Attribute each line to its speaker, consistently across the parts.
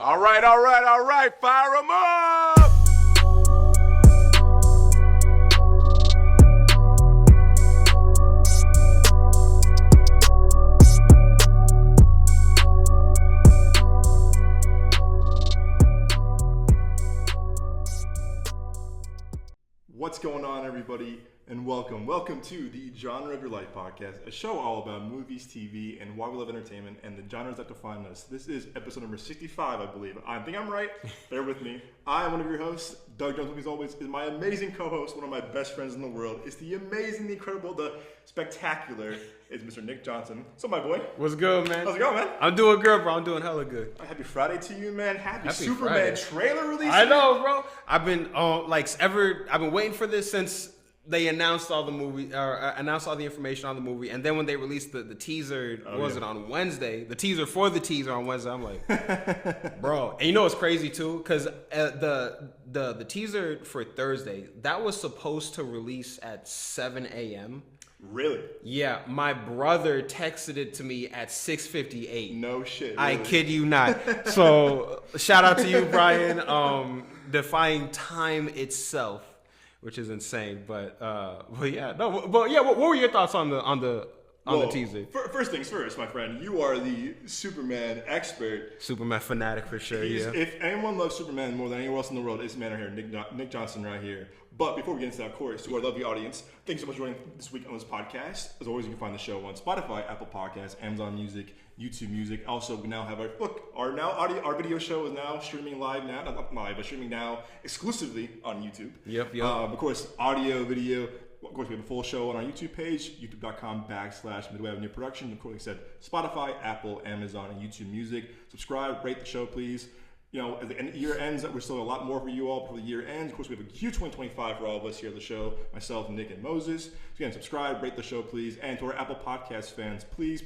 Speaker 1: All right, fire them up! What's going on, everybody, and welcome to the Genre of Your Life podcast, a show all about movies, TV, and why we love entertainment and the genres that define us. This is episode number 65, I believe. I think I'm right. Bear with me. I am one of your hosts. Doug Jones, as always, is my amazing co-host, one of my best friends in the world. It's the amazing, the incredible, the spectacular. It's Mr. Nick Johnson. So, my boy.
Speaker 2: What's good, man?
Speaker 1: How's it going, man?
Speaker 2: I'm doing good, bro. I'm doing hella good.
Speaker 1: Happy Friday to you, man. Happy
Speaker 2: Friday.
Speaker 1: Superman trailer release.
Speaker 2: I know, bro. I've been I've been waiting for this since they announced all the movie, announced all the information on the movie, and then when they released the teaser, it on Wednesday? The teaser for the teaser on Wednesday. I'm like, bro. And you know what's crazy too? Because the teaser for Thursday, that was supposed to release at 7 a.m.
Speaker 1: Really?
Speaker 2: Yeah, my brother texted it to me at 6:58.
Speaker 1: No shit. Really?
Speaker 2: I kid you not. So shout out to you, Brian. Defying time itself, which is insane. But what were your thoughts on the teaser?
Speaker 1: First things first, my friend. You are the Superman expert.
Speaker 2: Superman fanatic for sure. Yeah.
Speaker 1: If anyone loves Superman more than anyone else in the world, it's man right here, Nick Johnson right here. But before we get into that, of course, to our lovely audience, thanks so much for joining this week on this podcast. As always, you can find the show on Spotify, Apple Podcasts, Amazon Music, YouTube Music. Also, we now have our video show is now streaming live now, not live, but streaming now exclusively on YouTube.
Speaker 2: Yep.
Speaker 1: Of course, audio, video. Of course, we have a full show on our YouTube page, youtube.com/Midway Avenue Production. Of course, like I said, Spotify, Apple, Amazon, and YouTube Music. Subscribe, rate the show, please. You know, as the year ends, we're still a lot more for you all before the year ends. Of course, we have a huge 2025 for all of us here at the show, myself, Nick, and Moses. So again, subscribe, rate the show, please. And to our Apple Podcast fans, please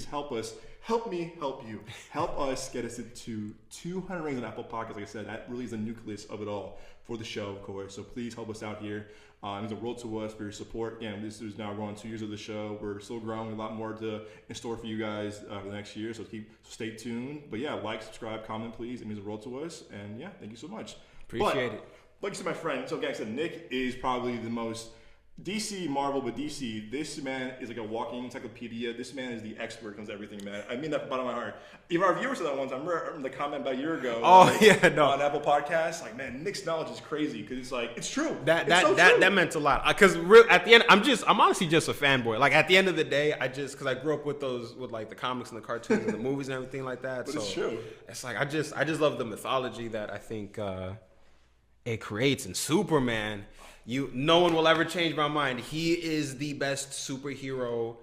Speaker 1: help us. Help me help you. Help us get us to 200 ratings on Apple Podcasts. Like I said, that really is the nucleus of it all for the show, of course. So please help us out here. It means the world to us for your support. Again, this is now going 2 years of the show. We're still growing. A lot more in store for you guys for the next year. So stay tuned. But yeah, like, subscribe, comment, please. It means the world to us. And yeah, thank you so much.
Speaker 2: Appreciate it.
Speaker 1: Like you said, my friend. So again, I said Nick is probably the most DC, Marvel, but DC, this man is like a walking encyclopedia. This man is the expert when it comes to everything, man. I mean that from the bottom of my heart. Even our viewers said that once. I remember the comment about a year ago.
Speaker 2: On
Speaker 1: Apple Podcasts, like, man, Nick's knowledge is crazy because it's like it's true.
Speaker 2: That meant a lot. Because at the end, I'm honestly just a fanboy. Like at the end of the day, because I grew up with like the comics and the cartoons and the movies and everything like that.
Speaker 1: But
Speaker 2: so
Speaker 1: it's true.
Speaker 2: It's like I just love the mythology that I think it creates. And Superman. No one will ever change my mind. He is the best superhero,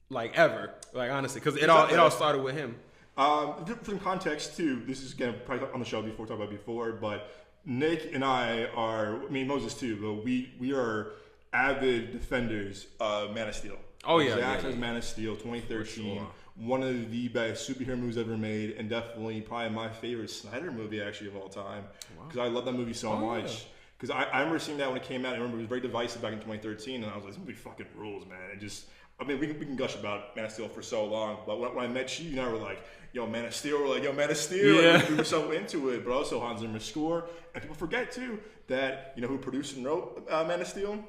Speaker 2: like ever. Like honestly, because it all started with him.
Speaker 1: For context too, this is again probably on the show before talked about before, but Nick and Moses too. But we are avid defenders of Man of Steel.
Speaker 2: Oh yeah,
Speaker 1: Zack's Man of Steel, 2013. Sure. One of the best superhero movies ever made, and definitely probably my favorite Snyder movie actually of all time. Because I love that movie so much. Yeah. Because I remember seeing that when it came out. I remember it was very divisive back in 2013, and I was like, this movie fucking rules, man. We can gush about Man of Steel for so long, but when I met you and I were like, yo, Man of Steel. We're like, yo, Man of Steel.
Speaker 2: Yeah.
Speaker 1: Like, we were so into it, but also Hans Zimmer's score. And people forget, too, that, you know, who produced and wrote Man of Steel?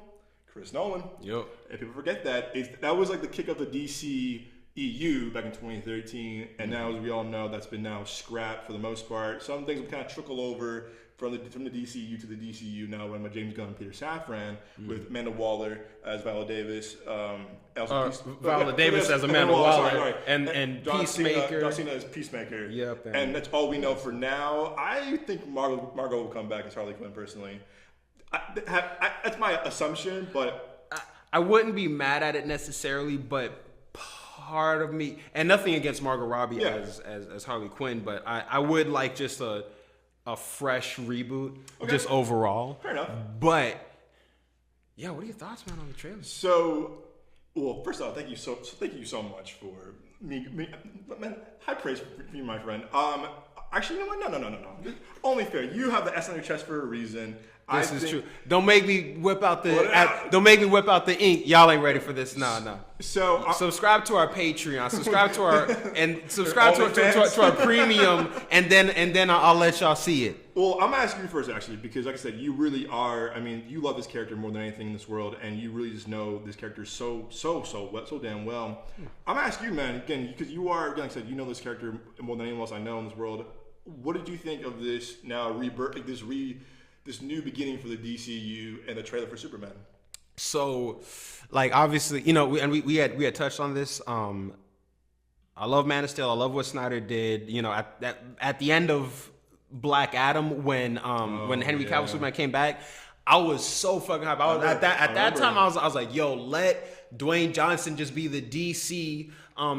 Speaker 1: Chris Nolan.
Speaker 2: Yep.
Speaker 1: And people forget that. That was like the kick of the DC EU back in 2013, and now, as we all know, that's been now scrapped for the most part. Some things will kind of trickle over from the DCU to the DCU now, when my James Gunn and Peter Safran with Amanda Waller as Viola Davis,
Speaker 2: Viola Davis as Amanda Waller, and
Speaker 1: John
Speaker 2: Peacemaker.
Speaker 1: John Cena as Peacemaker.
Speaker 2: Yep.
Speaker 1: And that's all we know for now. I think Margot will come back as Harley Quinn personally. That's my assumption, but
Speaker 2: I wouldn't be mad at it necessarily, but part of me, and nothing against Margot Robbie as Harley Quinn, but I would like just a fresh reboot, just overall.
Speaker 1: Fair enough.
Speaker 2: But yeah, what are your thoughts, man, on the trailer?
Speaker 1: So, well, first off, thank you so much for me. Man, high praise for you, my friend. Actually, you know what? No. Only fair. You have the S on your chest for a reason.
Speaker 2: This is true. Don't make me whip out the ink. Y'all ain't ready for this. No.
Speaker 1: So
Speaker 2: subscribe to our Patreon. Subscribe to our premium, and then I'll let y'all see it.
Speaker 1: Well, I'm asking you first, actually, because like I said, you really are. I mean, you love this character more than anything in this world, and you really just know this character so damn well. I'm asking you, man, again, because you are, like I said, you know this character more than anyone else I know in this world. What did you think of this now rebirth, like this new beginning for the DCU and the trailer for Superman?
Speaker 2: So, like, obviously, you know, we had touched on this. I love Man of Steel. I love what Snyder did. You know, at the end of Black Adam, when Henry Cavill Superman came back, I was so fucking hyped. At that time I was like, yo, let Dwayne Johnson just be the DC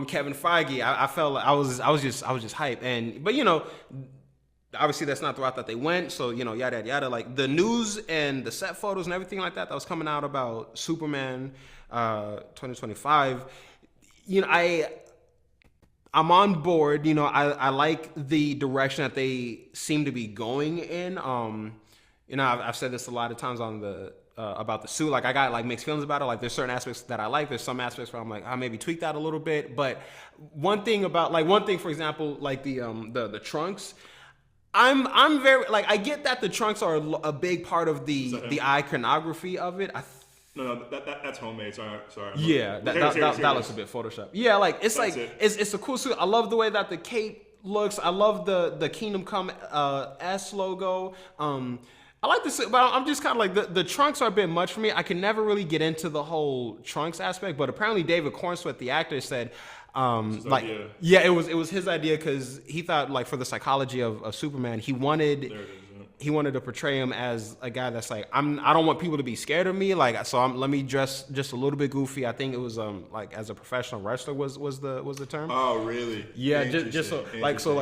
Speaker 2: Kevin Feige. I felt like I was just hyped. But you know, obviously that's not the route that they went. So, you know, yada yada. Like the news and the set photos and everything like that was coming out about Superman 2025. You know, I'm on board. You know, I like the direction that they seem to be going in. You know, I've said this a lot of times on the about the suit. Like, I got like mixed feelings about it. Like, there's certain aspects that I like. There's some aspects where I'm like, I maybe tweak that a little bit. But one thing, for example, like the trunks. I'm very like, I get that the trunks are a big part of the iconography of it.
Speaker 1: No, that's homemade. Sorry.
Speaker 2: Yeah, that looks a bit Photoshop. Yeah, like it's a cool suit. I love the way that the cape looks. I love the Kingdom Come S logo. I like the suit, but I'm just kind of like the trunks are a bit much for me. I can never really get into the whole trunks aspect, but apparently David Cornsweet, the actor, said like idea. Yeah, it was his idea because he thought like for the psychology of Superman, he wanted to portray him as a guy that's like, I don't want people to be scared of me, like, so let me dress just a little bit goofy. I think it was like as a professional wrestler was the term.
Speaker 1: Oh, really?
Speaker 2: Yeah, just so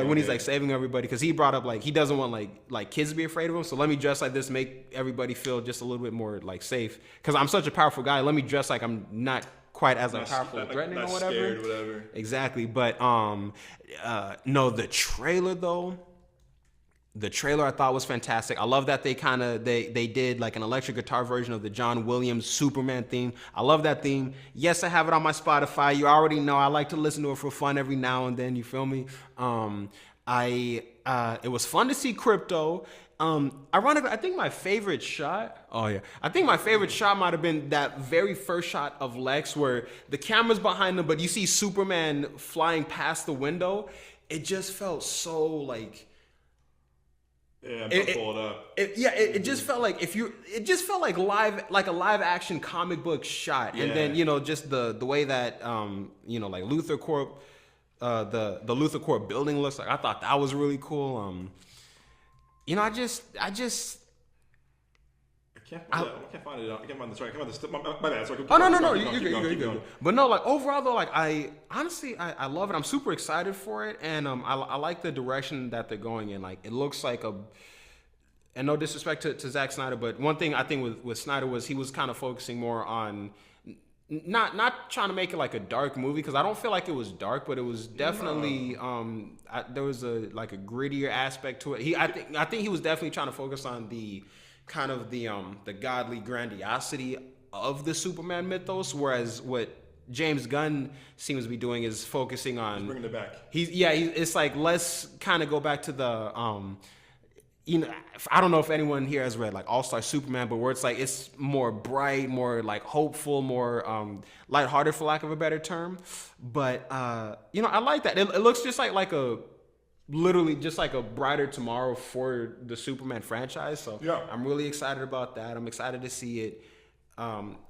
Speaker 2: when he's like saving everybody, because he brought up like he doesn't want like kids to be afraid of him, so let me dress like this, make everybody feel just a little bit more like safe, because I'm such a powerful guy. Let me dress like I'm not quite as powerful, threatening, or whatever.
Speaker 1: Scared, whatever.
Speaker 2: Exactly, but no, the trailer though. The trailer I thought was fantastic. I love that they did like an electric guitar version of the John Williams Superman theme. I love that theme. Yes, I have it on my Spotify. You already know I like to listen to it for fun every now and then. You feel me? It was fun to see Crypto. Ironically, I think my favorite shot. Oh yeah, I think my favorite shot might have been that very first shot of Lex, where the camera's behind him, but you see Superman flying past the window. It just felt so like.
Speaker 1: Yeah, pulled up.
Speaker 2: It just felt like it just felt like a live action comic book shot, and then you know just the way that you know like Luthor Corp, the Luthor Corp building looks like. I thought that was really cool. You know, I can't find it. I can't find the story. My bad. Sorry. No. You're good. But no, like overall though, like I honestly love it. I'm super excited for it, and I like the direction that they're going in. Like it looks like and no disrespect to Zack Snyder, but one thing I think with Snyder was he was kind of focusing more on not trying to make it like a dark movie, because I don't feel like it was dark, but it was definitely there was a grittier aspect to it. I think he was definitely trying to focus on the kind of the godly grandiosity of the Superman mythos, whereas what James Gunn seems to be doing is focusing on
Speaker 1: bringing it back.
Speaker 2: It's like let's kind of go back to the you know, I don't know if anyone here has read like All-Star Superman, but where it's like it's more bright, more like hopeful, more lighthearted, for lack of a better term. But you know, I like that. It looks just like literally just like a brighter tomorrow for the Superman franchise. So yeah. I'm really excited about that. I'm excited to see it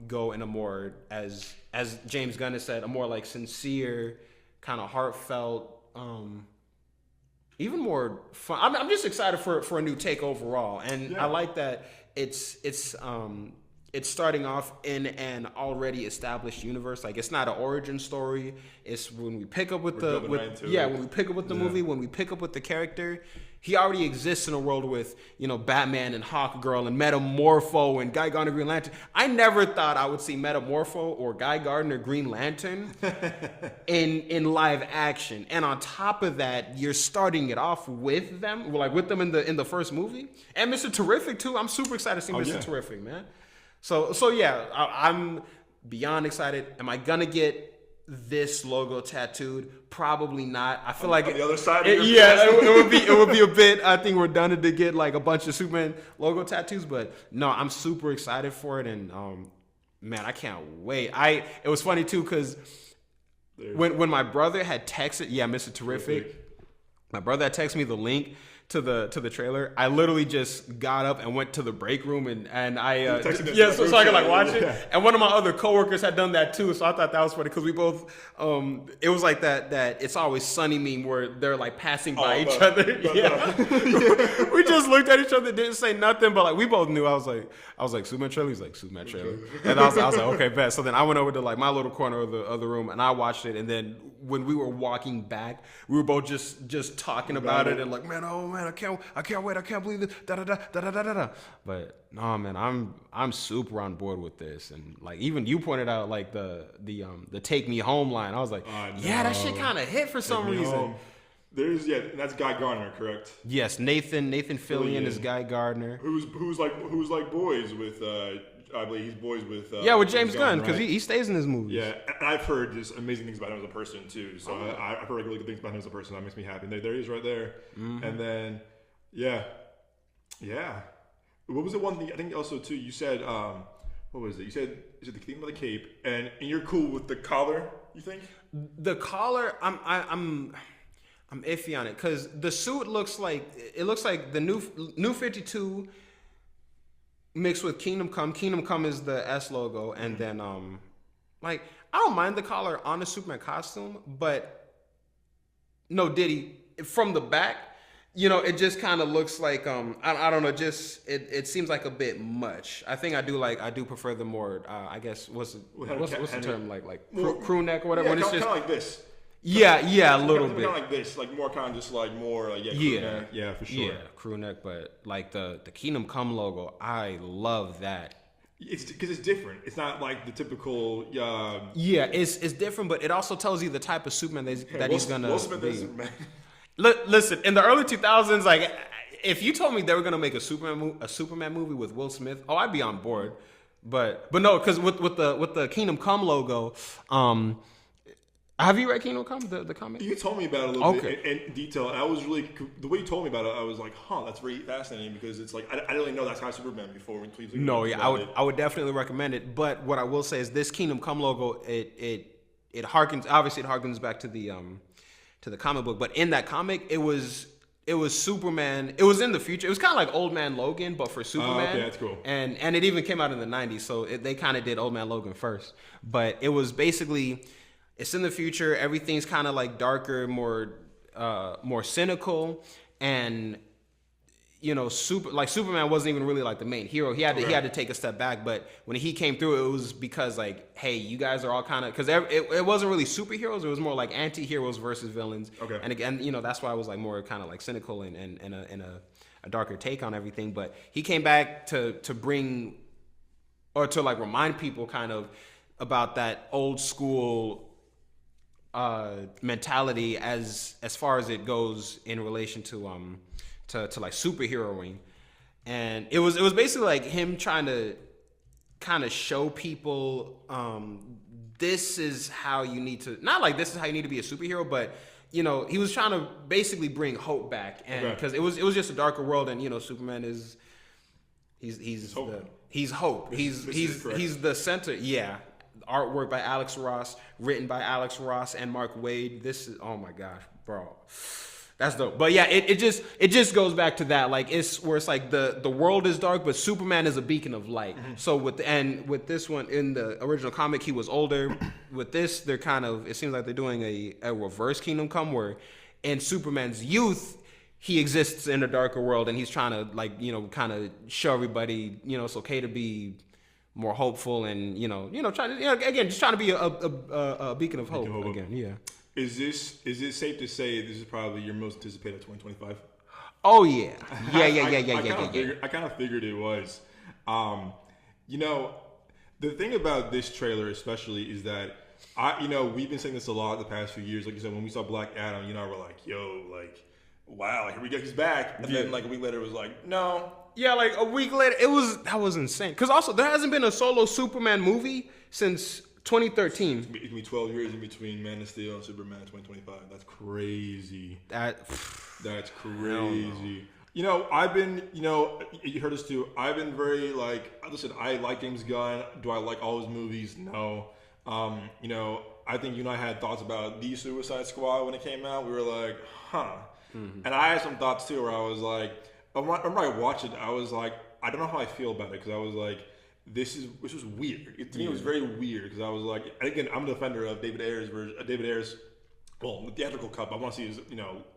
Speaker 2: go in a more, as James Gunn has said, a more like sincere, kind of heartfelt, even more fun. I'm just excited for a new take overall. And I like that it's it's starting off in an already established universe. Like, it's not an origin story. It's when we pick up with when we pick up with the movie, when we pick up with the character, he already exists in a world with, Batman and Hawkgirl and Metamorpho and Guy Gardner Green Lantern. I never thought I would see Metamorpho or Guy Gardner Green Lantern in live action. And on top of that, you're starting it off with them, with them in the first movie. And Mr. Terrific too. I'm super excited to see Mr. Terrific, man. So yeah, I'm beyond excited. Am I gonna get this logo tattooed? Probably not. I feel like
Speaker 1: on the other side.
Speaker 2: It would be a bit, I think, redundant to get like a bunch of Superman logo tattoos. But no, I'm super excited for it, and man, I can't wait. It was funny too because when my brother had texted, Mr. Terrific, my brother had texted me the link to the trailer. I literally just got up and went to the break room and I so I could watch it. And one of my other coworkers had done that too, so I thought that was funny because we both it was like that It's Always Sunny meme where they're passing by each other. We just looked at each other, didn't say nothing, but we both knew. I was like Superman trailer. He's like Superman trailer, and I was like okay, bet. So then I went over to my little corner of the other room and I watched it. And then when we were walking back, we were both just talking about it and I can't wait, I can't believe this, da da da da da da da. But no, man, I'm super on board with this, and even you pointed out the Take Me Home line. I was like, that shit kind of hit for some reason. Home.
Speaker 1: There's that's Guy Gardner, correct?
Speaker 2: Yes, Nathan Fillion is Guy Gardner,
Speaker 1: who's like boys with. I believe he's boys with
Speaker 2: with James Gunn because he stays in his movies.
Speaker 1: Yeah, and I've heard just amazing things about him as a person too. So I've heard really good things about him as a person. That makes me happy. And there he is right there. Mm-hmm. And then yeah. What was the one thing? I think also too. You said what was it? You said the thing about the cape, and you're cool with the collar. You think
Speaker 2: the collar? I'm iffy on it because the suit looks like the new 52. Mixed with Kingdom Come. Kingdom Come is the S logo, and then I don't mind the collar on the Superman costume, but no, Diddy from the back, it just kind of looks like I don't know, just it seems like a bit much. I think I do prefer the more I guess what's the term crew neck or whatever.
Speaker 1: Yeah,
Speaker 2: when it's
Speaker 1: kind of like this.
Speaker 2: Yeah, a little bit.
Speaker 1: Kind of like this, more kind of just more crew neck. Yeah, for sure. Yeah,
Speaker 2: crew neck, but the Kingdom Come logo, I love that.
Speaker 1: It's because it's different. It's not like the typical.
Speaker 2: It's different, but it also tells you the type of Superman that he's gonna be. Listen, in the early 2000s, if you told me they were gonna make a Superman movie with Will Smith, I'd be on board. But no, because with the Kingdom Come logo, have you read Kingdom Come, the comic?
Speaker 1: You told me about it a little bit in detail, and I was really the way you told me about it. I was like, that's really fascinating because it's I didn't really know that's how Superman before.
Speaker 2: I would definitely recommend it. But what I will say is this Kingdom Come logo, it harkens back to the comic book. But in that comic, it was Superman. It was in the future. It was kind of like Old Man Logan, but for Superman.
Speaker 1: Okay, that's cool.
Speaker 2: And it even came out in the 90s, so they kind of did Old Man Logan first. But it was basically. It's in the future. Everything's kind of darker, more cynical, and Superman wasn't even really the main hero. He had to take a step back. But when he came through, it was because hey, you guys are all kind of because it wasn't really superheroes. It was more like anti-heroes versus villains. Okay. And again, that's why it was more kind of cynical and a darker take on everything. But he came back to bring or to remind people kind of about that old school. Mentality as far as it goes in relation to superheroing, and it was basically him trying to kind of show people this is how you need to this is how you need to be a superhero, but he was trying to basically bring hope back, and because it was just a darker world, and Superman is he's hope. He's hope. He's the center. Yeah. Artwork by Alex Ross, written by Alex Ross and Mark Waid. This is my gosh, bro, that's dope. But yeah, it just goes back to that it's where it's the world is dark, but Superman is a beacon of light. Mm-hmm. So with this one in the original comic, he was older. With this, they're it seems like they're doing a reverse Kingdom Come where in Superman's youth he exists in a darker world and he's trying to kind of show everybody it's okay to be more hopeful and trying to again just trying to be a beacon of hope again. Yeah.
Speaker 1: Is it safe to say this is probably your most anticipated 2025?
Speaker 2: Oh yeah. Yeah.
Speaker 1: I kind of figured it was. The thing about this trailer especially is that we've been saying this a lot the past few years. Like you said, when we saw Black Adam, we're like, yo, like, wow, here we go, he's back. And then like a week later, it was like, no.
Speaker 2: Yeah, like a week later, that was insane. Because also, there hasn't been a solo Superman movie since 2013.
Speaker 1: It can be 12 years in between Man of Steel and Superman 2025. That's crazy. That's crazy. I've been, you heard us too. I've been very listen, I like James Gunn. Do I like all his movies? No. I think you and I had thoughts about the Suicide Squad when it came out. We were like, huh. Mm-hmm. And I had some thoughts too where I was like, when I watched it, I was like, I don't know how I feel about it because I was like, this was weird. To me, it was very weird because I was like, again, I'm a defender of David Ayer's version. Well, the theatrical cut. I want to see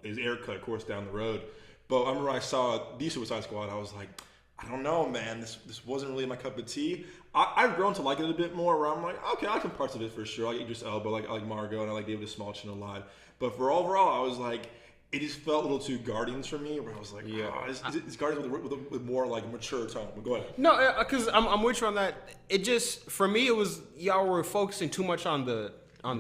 Speaker 1: his air cut, of course, down the road. But I remember when I saw the Suicide Squad, I was like, I don't know, man. This wasn't really my cup of tea. I've grown to like it a bit more. Where I'm like, okay, I like some parts of it for sure. I like Idris Elba, I like Margot, and I like David Smallchin a lot. But for overall, I was like, it just felt a little too Guardians for me. Where I was like, it's Guardians with more like mature tone. But go ahead.
Speaker 2: No, because I'm with you on that. It just for me, it was y'all were focusing too much on the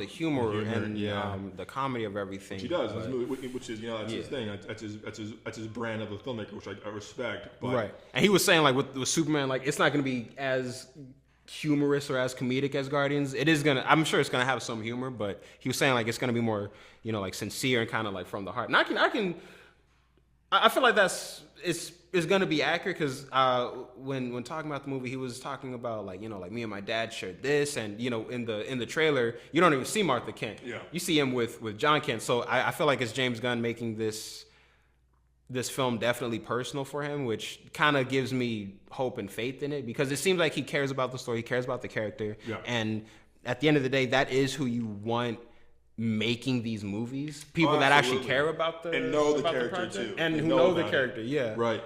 Speaker 2: humor and the comedy of everything.
Speaker 1: Which he does in this movie, which is that's his thing. That's his brand of a filmmaker, which I respect. But.
Speaker 2: Right, and he was saying like with Superman, like it's not going to be as humorous or as comedic as Guardians. It is gonna. I'm sure it's gonna have some humor, but he was saying like it's gonna be more like sincere and kind of like from the heart. And I feel like it's gonna be accurate because when talking about the movie, he was talking about like me and my dad shared this, and in the trailer you don't even see Martha Kent.
Speaker 1: Yeah.
Speaker 2: You see him with John Kent. So I feel like it's James Gunn making this film definitely personal for him, which kind of gives me hope and faith in it because it seems like he cares about the story, he cares about the character, and at the end of the day, that is who you want making these movies. People that actually care about the
Speaker 1: and know the character too,
Speaker 2: and who know the character. Yeah,
Speaker 1: right.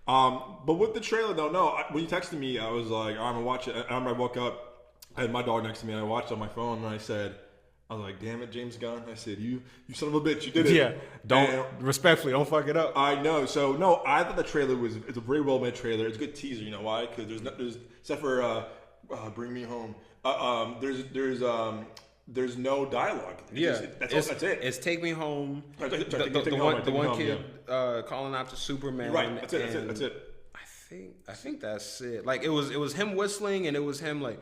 Speaker 1: But with the trailer though, when you texted me, I was like, I'm gonna watch it. I woke up, I had my dog next to me, and I watched it on my phone, and I was like, damn it, James Gunn. I said, you son of a bitch, you did it.
Speaker 2: Yeah, respectfully, don't fuck it up.
Speaker 1: I know. So, no, I thought the trailer it's a very well-made trailer. It's a good teaser, you know why? Because there's except for Bring Me Home, there's no dialogue. That's it.
Speaker 2: It's Take Me Home. The one kid calling out to Superman.
Speaker 1: Right, that's it.
Speaker 2: I think that's it. Like it was him whistling and it was him like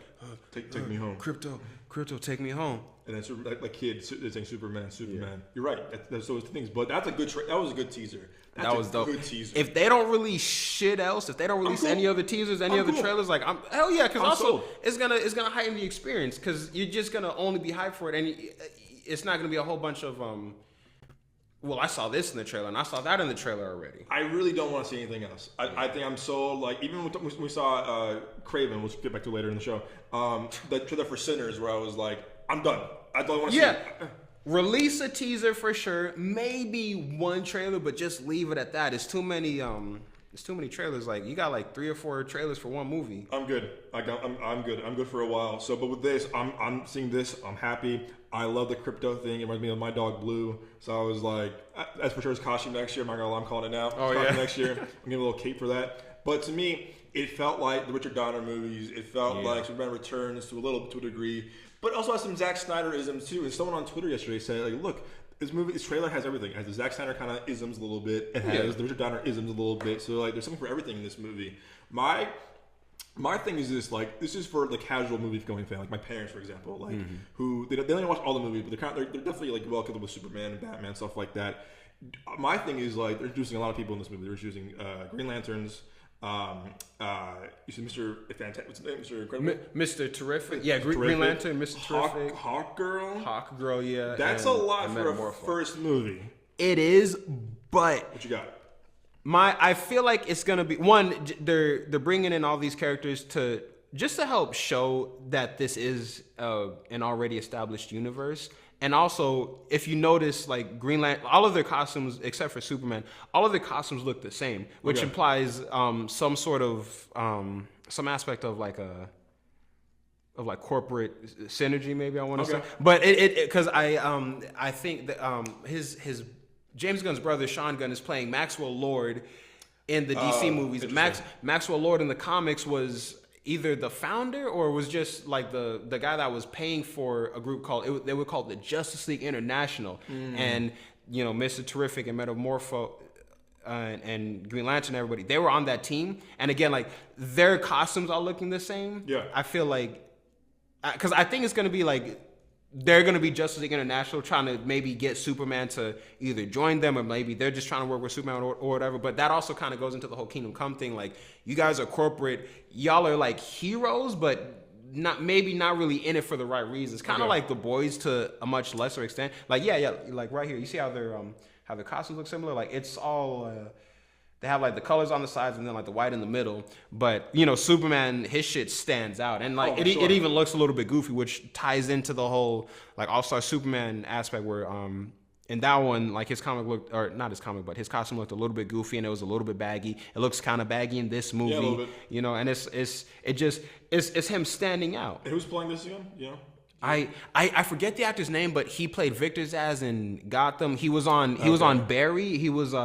Speaker 1: take me home.
Speaker 2: Crypto, take me home.
Speaker 1: And then like kids saying Superman. Yeah. You're right. That's those things. But that's a good. That was a good teaser.
Speaker 2: That was dope.
Speaker 1: Good teaser.
Speaker 2: If they don't release shit else, if they don't release any other teasers, any other trailers, like hell yeah, because also sold. it's gonna heighten the experience because you're just gonna only be hyped for it, and it's not gonna be a whole bunch of well, I saw this in the trailer, and I saw that in the trailer already.
Speaker 1: I really don't want to see anything else. I think I'm so, like, even when we saw KRAVEN, which we'll get back to later in the show, the trailer for Sinners, where I was like, I'm done. I don't want to see it.
Speaker 2: Release a teaser for sure. Maybe one trailer, but just leave it at that. It's too many trailers. Like, you got like 3 or 4 trailers for one movie.
Speaker 1: I'm good. I'm good. I'm good for a while. So, but with this, I'm seeing this. I'm happy. I love the crypto thing. It reminds me of my dog Blue. So I was like, that's for sure his costume next year. I'm not gonna lie, I'm calling it now.
Speaker 2: Oh yeah.
Speaker 1: Next year, I'm giving a little cape for that. But to me, it felt like the Richard Donner movies. It felt like Superman Returns to a degree, but also has some Zack Snyder-isms too. And someone on Twitter yesterday said, like, look, this trailer has everything. It has the Zack Snyder kind of isms a little bit. It has the Richard Donner isms a little bit. So like, there's something for everything in this movie. My thing is this, like, this is for the casual movie-going fan, like my parents, for example, like, who, they don't watch all the movies, but they're definitely, like, well comfortable with Superman and Batman, stuff like that. My thing is, like, they're introducing a lot of people in this movie. They're introducing Green Lanterns, you see Mr. Fantastic, what's his name? Mr. Incredible?
Speaker 2: Mr. Terrific. Yeah, Green Lantern, Mr. Terrific.
Speaker 1: Hawk Girl,
Speaker 2: yeah.
Speaker 1: That's a lot for a first movie.
Speaker 2: It is, but...
Speaker 1: What you got?
Speaker 2: I feel like it's gonna be one. They're bringing in all these characters to help show that this is an already established universe, and also if you notice, like Green Lantern, all of their costumes except for Superman, all of their costumes look the same, which implies some sort of some aspect of like a like corporate synergy, maybe I want to say. But because I think that his James Gunn's brother Sean Gunn is playing Maxwell Lord in the DC movies. Maxwell Lord in the comics was either the founder or was just like the guy that was paying for a group called they were called the Justice League International, and Mr. Terrific and Metamorpho and Green Lantern, everybody, they were on that team. And again, like their costumes are looking the same. Yeah, I feel like because I think it's gonna be like they're gonna be Justice League International trying to maybe get Superman to either join them or maybe they're just trying to work with Superman or whatever. But that also kind of goes into the whole Kingdom Come thing. Like you guys are corporate, y'all are like heroes, but not really in it for the right reasons. Kind of like The Boys to a much lesser extent. Like like right here, you see how their costumes look similar. Like it's all they have like the colors on the sides and then like the white in the middle. But Superman, his shit stands out, and like it even looks a little bit goofy, which ties into the whole like All-Star Superman aspect where in that one, like his comic looked, or not his comic, but his costume looked a little bit goofy and it was a little bit baggy. It looks kind of baggy in this movie, and it's him standing out.
Speaker 1: And who's playing this again?
Speaker 2: I forget the actor's name, but he played Victor Zsasz in Gotham. He was on Barry. He was
Speaker 1: he's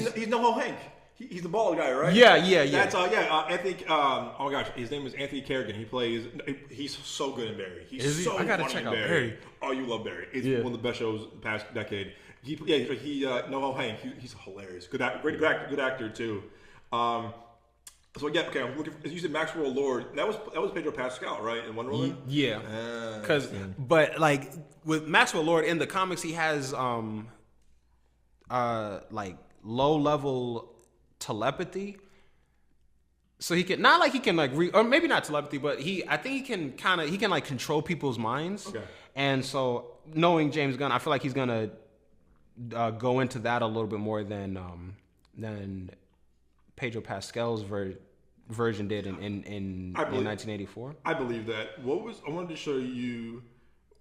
Speaker 1: NoHo Hank. He's the bald guy, right?
Speaker 2: Yeah.
Speaker 1: That's I think oh my gosh, his name is Anthony Kerrigan. He's so good in Barry. I gotta check out Barry. Oh, you love Barry. It's one of the best shows the past decade. He NoHo Hank. He's hilarious. Good actor too. So again, okay, I'm looking. You said Maxwell Lord. That was Pedro Pascal, right? In Wonder Woman.
Speaker 2: Yeah. But like with Maxwell Lord in the comics, he has like low level telepathy. So he can or maybe not telepathy, but I think he can like control people's minds. Okay. And so knowing James Gunn, I feel like he's gonna go into that a little bit more than Pedro Pascal's version did in 1984.
Speaker 1: I believe that. I wanted to show you.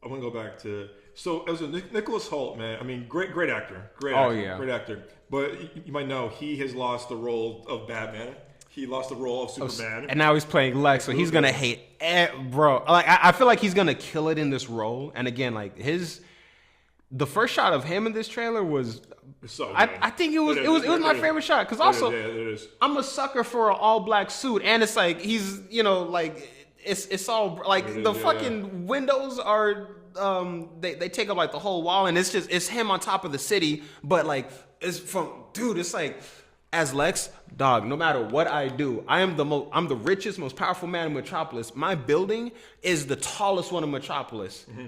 Speaker 1: I want to go back to. So it was Nicholas Hoult, man. I mean, great actor. Great actor. But you might know he has lost the role of Batman. He lost the role of Superman,
Speaker 2: and now he's playing Lex. So he's gonna hate bro. Like I feel like he's gonna kill it in this role. And again, like the first shot of him in this trailer was. So I think it was my favorite shot because also I'm a sucker for an all black suit, and it's like he's like it's all like the fucking windows are they take up like the whole wall, and it's him on top of the city, but like it's like as Lex, dog, no matter what I do, I'm the richest, most powerful man in Metropolis. My building is the tallest one in Metropolis. Mm-hmm.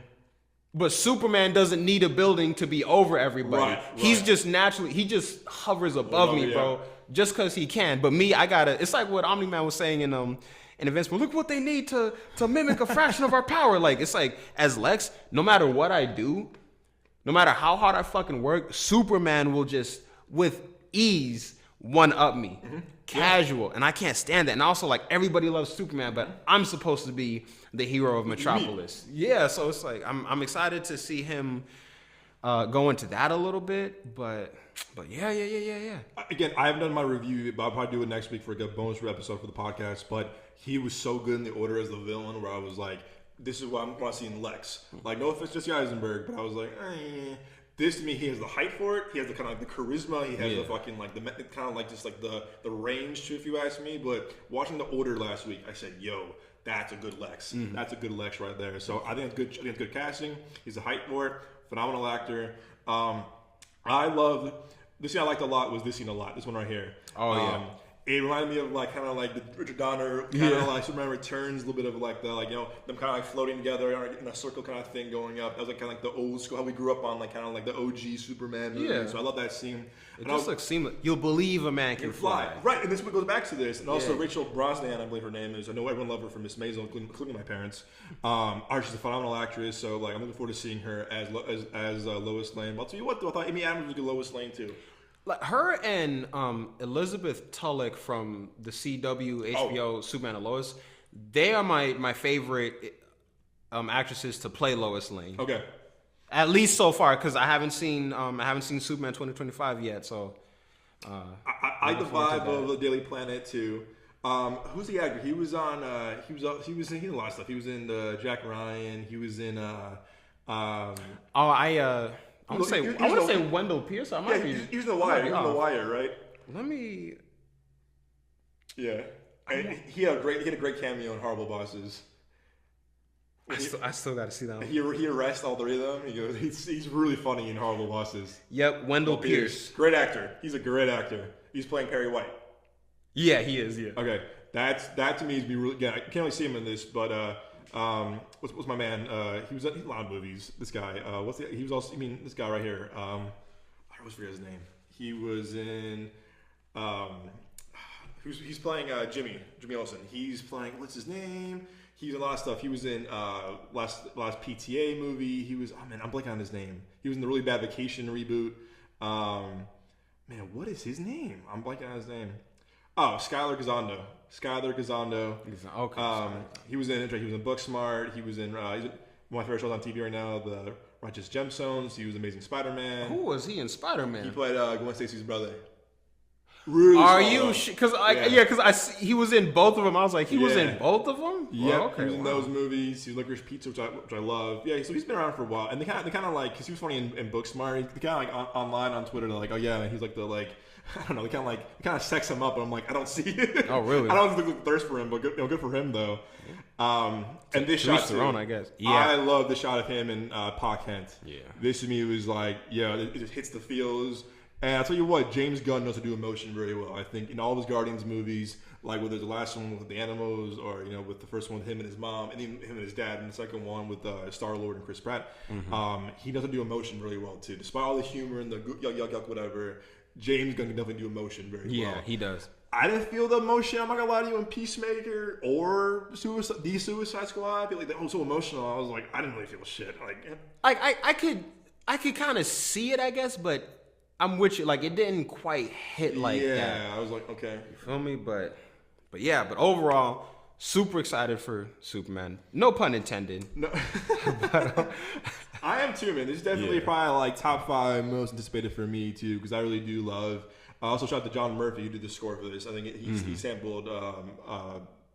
Speaker 2: But Superman doesn't need a building to be over everybody. Right. He's just he just hovers above me, bro, just because he can. But me, it's like what Omni-Man was saying in Invincible. Look what they need to mimic a fraction of our power. Like, it's like, as Lex, no matter what I do, no matter how hard I fucking work, Superman will just, with ease, one-up me. Mm-hmm. Casual. And I can't stand that. And also, like, everybody loves Superman, but I'm supposed to be the hero of Metropolis. Yeah, so it's like I'm excited to see him go into that a little bit, but yeah.
Speaker 1: Again, I haven't done my review, but I'll probably do it next week for a bonus episode for the podcast. But he was so good in The Order as the villain, where I was like, this is what I want to see in Lex. Like, no offense to Jesse Eisenberg, but I was like, this to me, he has the height for it. He has the kind of like the charisma. He has the fucking like the kind of like just like the range too, if you ask me. But watching The Order last week, I said, yo. That's a good Lex. Mm-hmm. That's a good Lex right there. So I think it's good. I think it's good casting. He's a height for it. Phenomenal actor. I love this scene. I liked a lot. Was this scene a lot? This one right here.
Speaker 2: Oh yeah.
Speaker 1: It reminded me of like kind of like the Richard Donner kind of like Superman Returns, a little bit of like the like them kind of like floating together in a circle kind of thing going up. That was like kind of like the old school how we grew up on like kind of like the OG Superman movie. Yeah. So I love that scene.
Speaker 2: It just looks seamless. You'll believe a man can fly.
Speaker 1: Right, and this goes back to this. And also Rachel Brosnahan, I believe her name is. I know everyone loved her for Miss Maisel, including my parents. She's a phenomenal actress. So like I'm looking forward to seeing her as Lois Lane. But I'll tell you what, though, I thought Amy Adams was a good Lois Lane too.
Speaker 2: Like her and Elizabeth Tulloch from the CW HBO Superman and Lois, they are my favorite actresses to play Lois Lane.
Speaker 1: Okay.
Speaker 2: At least so far, because I haven't seen Superman 2025 yet. So
Speaker 1: I like the vibe of the Daily Planet too. Who's the actor? He was on. He was in a lot of stuff. He was in Jack Ryan. He was in.
Speaker 2: I want to say Wendell Pierce. I might be.
Speaker 1: He was in The Wire. He was in The Wire, right?
Speaker 2: Let me.
Speaker 1: Yeah, and he had a great cameo in Horrible Bosses.
Speaker 2: I still got to see that one.
Speaker 1: He arrests all three of them. He goes. He's really funny in Horrible Bosses.
Speaker 2: Yep, Wendell Pierce.
Speaker 1: Great actor. He's a great actor. He's playing Perry White.
Speaker 2: Yeah, he is. Yeah.
Speaker 1: Okay, that to me is be really. Again, I can't really see him in this, but what's my man? He was in a lot of movies. This guy. He was also. I mean, this guy right here. I always forget his name. He was in. He's playing Jimmy Olsen. He's playing what's his name? He's in a lot of stuff. He was in last PTA movie. He was I'm blanking on his name. He was in the Really Bad Vacation reboot. Man, what is his name? I'm blanking on his name. Oh, Skylar Gisondo. Okay. He was in Booksmart. He was in one of my favorite shows on TV right now, The Righteous Gemstones. He was Amazing Spider-Man.
Speaker 2: Who was he in Spider-Man?
Speaker 1: He played Gwen Stacy's brother. Really
Speaker 2: Are you? Because he was in both of them. I was like, he was in both of them.
Speaker 1: Yeah, okay, he was in those movies. He was Licorice Pizza, which I love. Yeah, so he's been around for a while, and they kind of like because he was funny in Booksmart. They kind of like online on Twitter, they're like, oh yeah, he's like the like. I don't know. They kind of sex him up, and I'm like, I don't see it.
Speaker 2: Oh really?
Speaker 1: I don't think thirst for him, but good for him though. And this shot too,
Speaker 2: I guess.
Speaker 1: Yeah, I love the shot of him and Pa Kent.
Speaker 2: Yeah,
Speaker 1: this to me was like, it just hits the feels. And I'll tell you what, James Gunn knows to do emotion very well. I think in all of his Guardians movies, like whether the last one with the animals or, with the first one with him and his mom, and even him and his dad, and the second one with Star-Lord and Chris Pratt, he knows to do emotion really well too. Despite all the humor and the yuck, whatever, James Gunn can definitely do emotion very well.
Speaker 2: Yeah, he does.
Speaker 1: I didn't feel the emotion, I'm not going to lie to you, in Peacemaker or the Suicide Squad. I feel like they were so emotional. I was like, I didn't really feel shit.
Speaker 2: I could kind of see it, I guess, but I'm with you. Like, it didn't quite hit like that.
Speaker 1: Yeah, I was like, okay.
Speaker 2: You feel me? But overall, super excited for Superman. No pun intended.
Speaker 1: No. I am too, man. This is definitely probably like top 5 most anticipated for me too, because I really do love. I also shout out to John Murphy who did the score for this. I think he sampled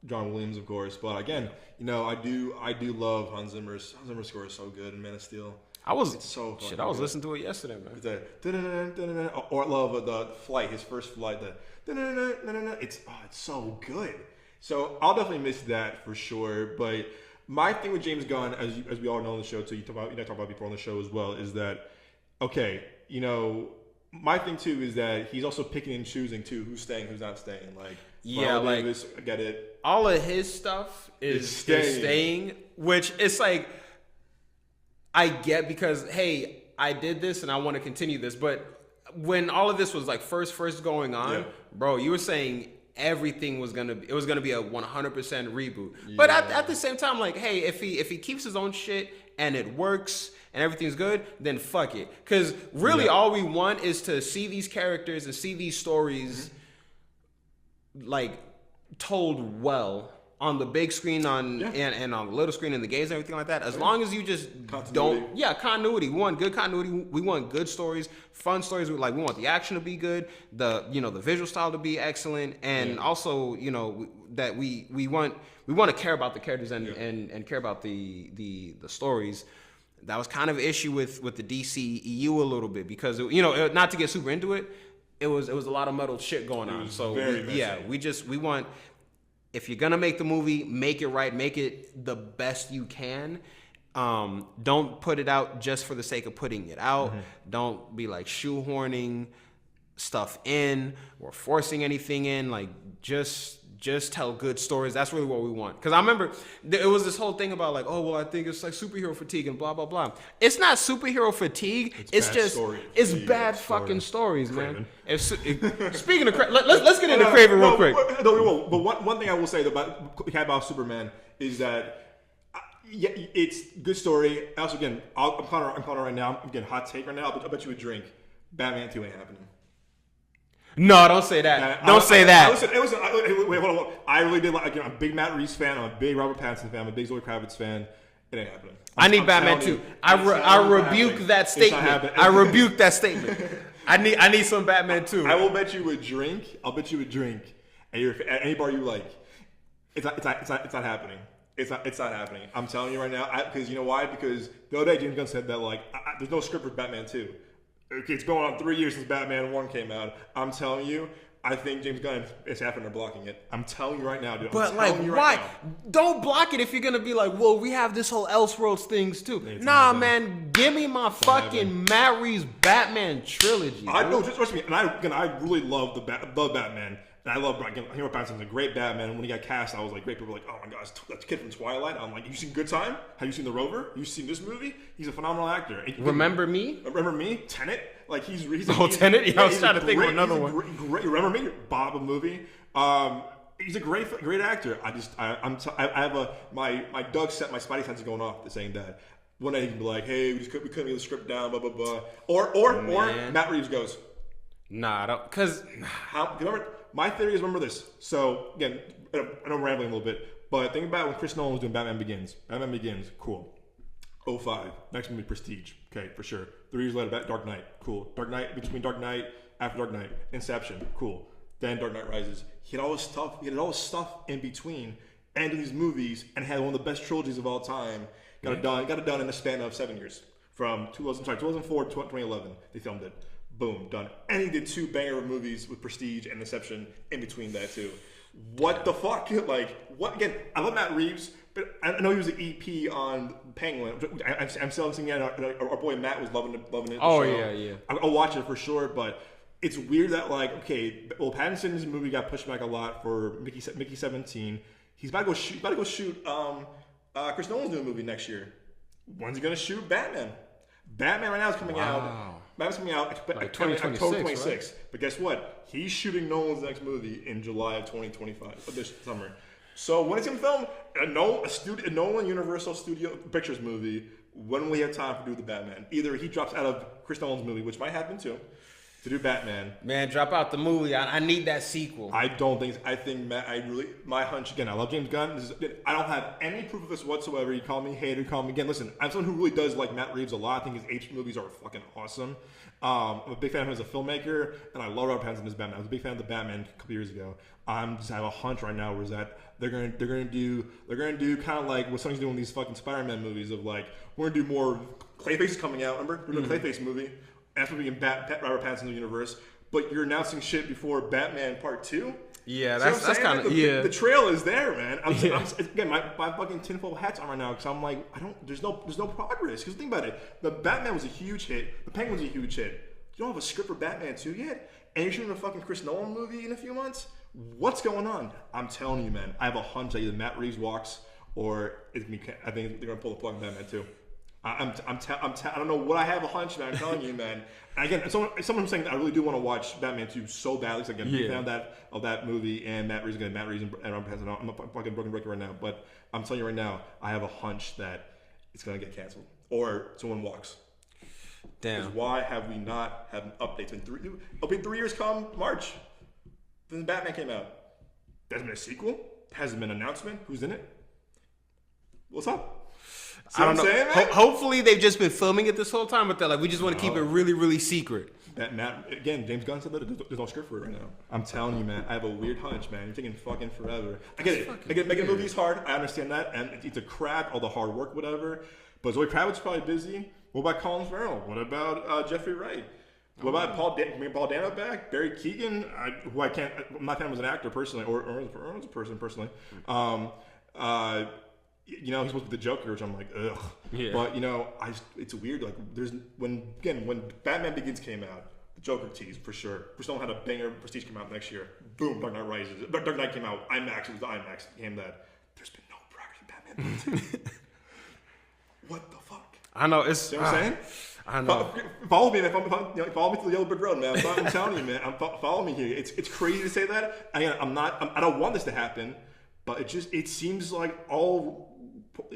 Speaker 1: John Williams, of course. But again, I do love Hans Zimmer's. Hans Zimmer's score is so good in Man of Steel.
Speaker 2: I was listening to it yesterday, man.
Speaker 1: Or I love the flight, his first flight. It's so good. So I'll definitely miss that for sure. But my thing with James Gunn, as we all know on the show too, you talk about before on the show as well, is that my thing too is that he's also picking and choosing too who's staying, who's not staying. Like Davis, I get it.
Speaker 2: All of his stuff is staying, which it's like. I get because, hey, I did this and I want to continue this. But when all of this was like first going on, bro, you were saying everything was going to be a 100% reboot. Yeah. But at the same time, like, hey, if he keeps his own shit and it works and everything's good, then fuck it. Because really all we want is to see these characters and see these stories like told well. On the big screen, and on the little screen in the games and everything like that. As long as you just continuity. We want good continuity. We want good stories, fun stories. We want the action to be good, the visual style to be excellent, and also that we want to care about the characters and care about the stories. That was kind of an issue with the DCEU a little bit because not to get super into it, it was a lot of muddled shit going on. So we want. If you're going to make the movie, make it right. Make it the best you can. Don't put it out just for the sake of putting it out. Mm-hmm. Don't be like shoehorning stuff in or forcing anything in. Like just tell good stories. That's really what we want. Because I remember it was this whole thing about like, oh, well, I think it's like superhero fatigue and blah, blah, blah. It's not superhero fatigue. It's bad fucking stories, man. Speaking of let's get into KRAVEN real quick.
Speaker 1: But one thing I will say about Superman is that it's good story. Also, again, I'm calling it right now. I'm getting hot take right now. I'll bet you a drink. Batman 2 ain't happening.
Speaker 2: No, don't say that. Don't say that.
Speaker 1: Wait, hold on. I really did like. I'm a big Matt Reeves fan. I'm a big Robert Pattinson fan. I'm a big Zoe Kravitz fan. It ain't happening.
Speaker 2: I need Batman too. I rebuke that statement. I rebuke that statement. I need some Batman too.
Speaker 1: I will bet you a drink. I'll bet you a drink. and you're at any bar you like, it's not happening. It's not happening. I'm telling you right now, because you know why? Because the other day James Gunn said that like there's no script for Batman 2. Okay, it's going on 3 years since Batman 1 came out. I'm telling you, I think James Gunn is happening to blocking it. I'm telling you right now, dude.
Speaker 2: But like, why? Don't block it if you're gonna be like, well, we have this whole Elseworlds things too. Nah, man, give me my fucking Matt Reeves Batman trilogy.
Speaker 1: I know, just trust me. And I really love the Batman. And I love Robert Pattinson's a great Batman. When he got cast, I was like, great. People were like, oh my gosh, that kid from Twilight. I'm like, you seen Good Time? Have you seen The Rover? You seen this movie? He's a phenomenal actor.
Speaker 2: Remember Me?
Speaker 1: Remember Me? Tenet? Like he's
Speaker 2: Tenet? Yeah, I was trying to think of another one.
Speaker 1: Remember Me? Bob, a movie. He's a great actor. I have my Doug set my Spidey sense is going off saying that. One day he can be like, hey, we couldn't get the script down, blah blah blah. Or Matt Reeves goes,
Speaker 2: nah, I don't, because
Speaker 1: remember. My theory is, remember this. So, again, I know I'm rambling a little bit, but think about when Chris Nolan was doing Batman Begins. Batman Begins, cool. 05, next movie, Prestige. Okay, for sure. 3 years later, Dark Knight, cool. Dark Knight, between Dark Knight, after Dark Knight, Inception, cool. Then Dark Knight Rises. He had all this stuff in between, and in these movies, and had one of the best trilogies of all time. Got it done in a span of 7 years. From 2004 to 2011, they filmed it. Boom, done. And he did 2 banger movies with Prestige and Inception in between that too. What the fuck? Like, what? Again, I love Matt Reeves, but I know he was an EP on Penguin. I'm still seeing it. Our boy Matt was loving it.
Speaker 2: Oh, yeah.
Speaker 1: I'll watch it for sure, but it's weird that, like, okay, well, Pattinson's movie got pushed back a lot for Mickey 17. He's about to go shoot Chris Nolan's new movie next year. When's he going to shoot Batman? Batman right now is coming out. Batman's coming out like October 26th. Right? But guess what? He's shooting Nolan's next movie in July of 2025, of this summer. So when it's going to film a Nolan Universal Studio Pictures movie, when will he have time to do the Batman? Either he drops out of Chris Nolan's movie, which might happen too, to do Batman.
Speaker 2: Man, drop out the movie. I need that sequel.
Speaker 1: I think my hunch, again, I love James Gunn. I don't have any proof of this whatsoever. You call me hater, call me, again, listen, I'm someone who really does like Matt Reeves a lot. I think his H movies are fucking awesome. I'm a big fan of him as a filmmaker, and I love Robert Pattinson as Batman. I was a big fan of the Batman a couple years ago. I have a hunch right now where that they're gonna do kind of like what Sony's doing in these fucking Spider-Man movies of like, we're gonna do more. Clayface is coming out, remember? We're doing a Clayface movie. That's what we can Robert Pattinson's universe, but you're announcing shit before Batman Part 2.
Speaker 2: Yeah, that's kind of
Speaker 1: the trail is there, man. Again, my fucking tinfoil hat's on right now because I'm like, there's no progress. Because think about it, the Batman was a huge hit, the Penguin's a huge hit. You don't have a script for Batman 2 yet, and you're shooting a fucking Chris Nolan movie in a few months. What's going on? I'm telling you, man. I have a hunch that either Matt Reeves walks or I think they're gonna pull the plug on Batman 2. I don't know what I have a hunch, man. I'm telling you, man. And again, someone saying that I really do want to watch Batman 2 so badly. So again, we found that movie and Matt Reeves and Robert Pattinson. I'm a fucking broken record right now, but I'm telling you right now, I have a hunch that it's gonna get canceled or someone walks.
Speaker 2: Damn.
Speaker 1: Because why have we not had an update? It'll be 3 years come March. Then Batman came out. There hasn't been a sequel. Hasn't been an announcement. Who's in it? What's up?
Speaker 2: I don't know. Hopefully they've just been filming it this whole time, but they're like, we just want to keep it really, really secret.
Speaker 1: James Gunn said that there's no script for it right now. I'm telling you, man. I have a weird hunch, man. You're taking fucking forever. I get it. Making a movie is hard. I understand that, and it's a crap, all the hard work, whatever. But Zoe Kravitz's probably busy. What about Colin Farrell? What about Jeffrey Wright? What about Paul Dano back? Barry Keoghan, who I can't. I'm not a fan as an actor personally, or as a person personally. You know, he's supposed to be the Joker, which I'm like, ugh. Yeah. But you know, it's weird. Like, when Batman Begins came out, the Joker tease for sure. Chris Nolan had a banger. Prestige came out next year. Boom, Dark Knight Rises. Dark Knight came out. IMAX. It was the IMAX. Came that. There's been no progress in Batman Begins. What the fuck?
Speaker 2: I know it's.
Speaker 1: You know what I'm saying?
Speaker 2: I know.
Speaker 1: Follow me, man. Follow me to the Yellow Brick Road, man. I'm telling you, man. Follow me here. It's crazy to say that. Again, I don't want this to happen, but it seems like all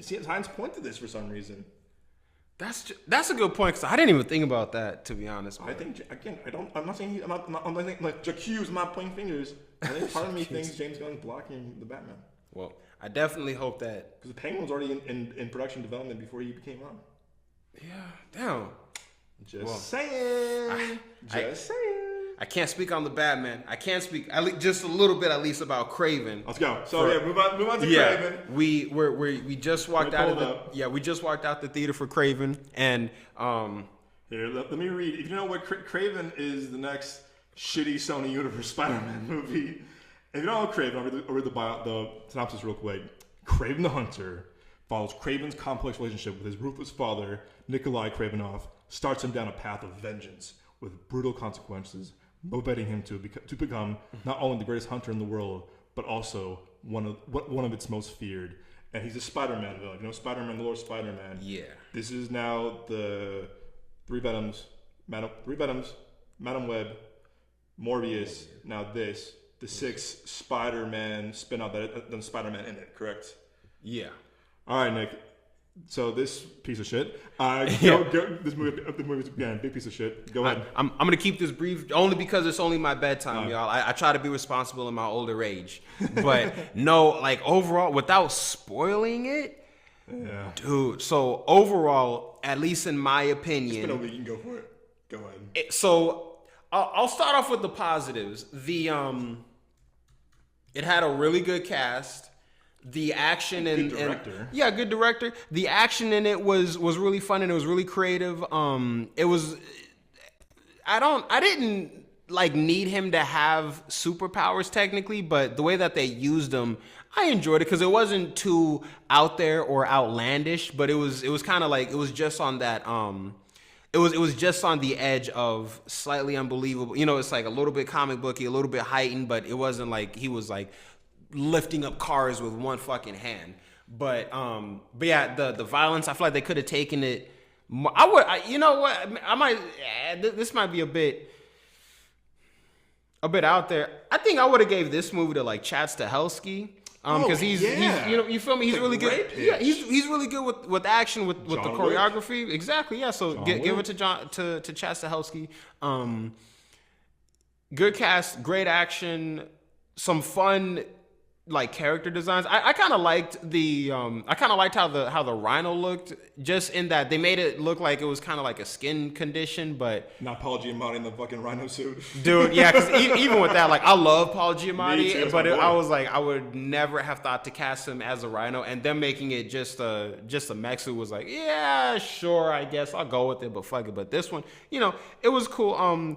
Speaker 1: signs point to this for some reason.
Speaker 2: That's a good point because I didn't even think about that, to be honest. Man.
Speaker 1: I think again, I'm not saying I'm not like J'accuse. I'm not pointing fingers. I think part of me thinks James Gunn's blocking the Batman.
Speaker 2: Well, I definitely hope that
Speaker 1: because the Penguin was already in production development before he came on.
Speaker 2: Yeah, damn.
Speaker 1: Just saying. Just saying.
Speaker 2: I can't speak on the Batman. I can't speak just a little bit at least about KRAVEN.
Speaker 1: Let's go. So move on to KRAVEN.
Speaker 2: We just walked out of we just walked out the theater for KRAVEN, and
Speaker 1: here, let me read. If you know what KRAVEN is, the next shitty Sony Universe Spider-Man movie. If you don't know KRAVEN, I'll read the synopsis real quick. KRAVEN the Hunter follows KRAVEN's complex relationship with his ruthless father, Nikolai Kravinoff, starts him down a path of vengeance with brutal consequences, motivating him to become not only the greatest hunter in the world, but also one of its most feared. And he's a Spider-Man villain. You know Spider-Man, the Lord Spider-Man.
Speaker 2: Yeah.
Speaker 1: This is now the three Venoms, Madam Web, Morbius. Now the sixth Spider-Man spin-off that has Spider-Man in it. Correct?
Speaker 2: Yeah.
Speaker 1: All right, Nick. So this piece of shit. This movie's again big piece of shit. Go ahead.
Speaker 2: I'm gonna keep this brief only because it's only my bedtime, y'all. I try to be responsible in my older age, but no, like overall, without spoiling it, dude. So overall, at least in my opinion,
Speaker 1: it's been a week. You can go for it. Go ahead.
Speaker 2: So I'll start off with the positives. It had a really good cast. The action and
Speaker 1: good director.
Speaker 2: Good director. The action in it was really fun and it was really creative. It was. I didn't like need him to have superpowers technically, but the way that they used them, I enjoyed it because it wasn't too out there or outlandish, but it was kind of like it was just on that. It was just on the edge of slightly unbelievable. You know, it's like a little bit comic booky, a little bit heightened, but it wasn't like he was like lifting up cars with one fucking hand. But yeah, the violence, I feel like they could have taken it more. You know what? I might. This might be a bit out there. I think I would have gave this movie to like Chad Stahelski. Because he's you know, you feel me? He's really good. Yeah, he's really good with action, with the choreography. Exactly. Yeah. So give it to Chad Stahelski. Good cast, great action, some fun like character designs. I kind of liked how the Rhino looked, just in that they made it look like it was kind of like a skin condition, but
Speaker 1: not Paul Giamatti in the fucking Rhino suit,
Speaker 2: dude. Yeah, because even with that, like I love Paul Giamatti, but I was like, I would never have thought to cast him as a Rhino, and them making it just a mech suit was like, yeah, sure, I guess I'll go with it, but fuck it. But this one, you know, it was cool.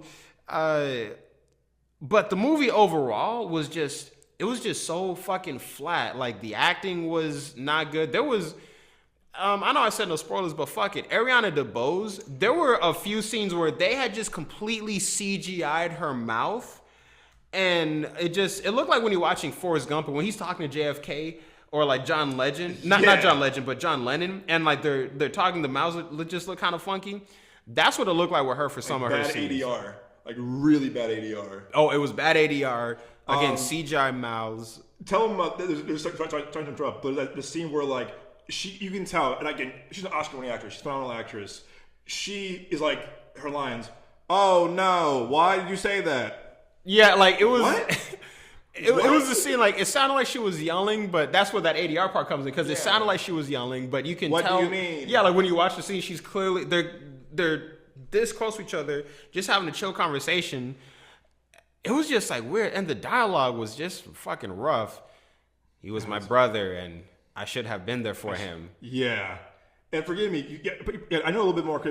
Speaker 2: But the movie overall was just. It was just so fucking flat. Like, the acting was not good. There was, I know I said no spoilers, but fuck it. Ariana DeBose, there were a few scenes where they had just completely CGI'd her mouth. And it looked like when you're watching Forrest Gump, and when he's talking to JFK, or like John Legend, not John Legend, but John Lennon, and like they're talking, the mouths just look kind of funky. That's what it looked like with her for some of her scenes.
Speaker 1: Bad ADR. Like, really bad ADR.
Speaker 2: Oh, it was bad ADR. Again, CGI mouths.
Speaker 1: Tell them sorry to interrupt, but the scene where like you can tell, and again, she's an Oscar-winning actress, she's a phenomenal actress. She is like her lines. Oh no! Why did you say that?
Speaker 2: Yeah, like it was.
Speaker 1: What?
Speaker 2: It was the scene, like it sounded like she was yelling, but that's where that ADR part comes in, because it sounded like she was yelling, but you can tell.
Speaker 1: What do you mean?
Speaker 2: Yeah, like when you watch the scene, she's clearly they're this close to each other, just having a chill conversation. It was just like weird, and the dialogue was just fucking rough. He was my brother, and I should have been there for him.
Speaker 1: Yeah, and forgive me. I know a little bit more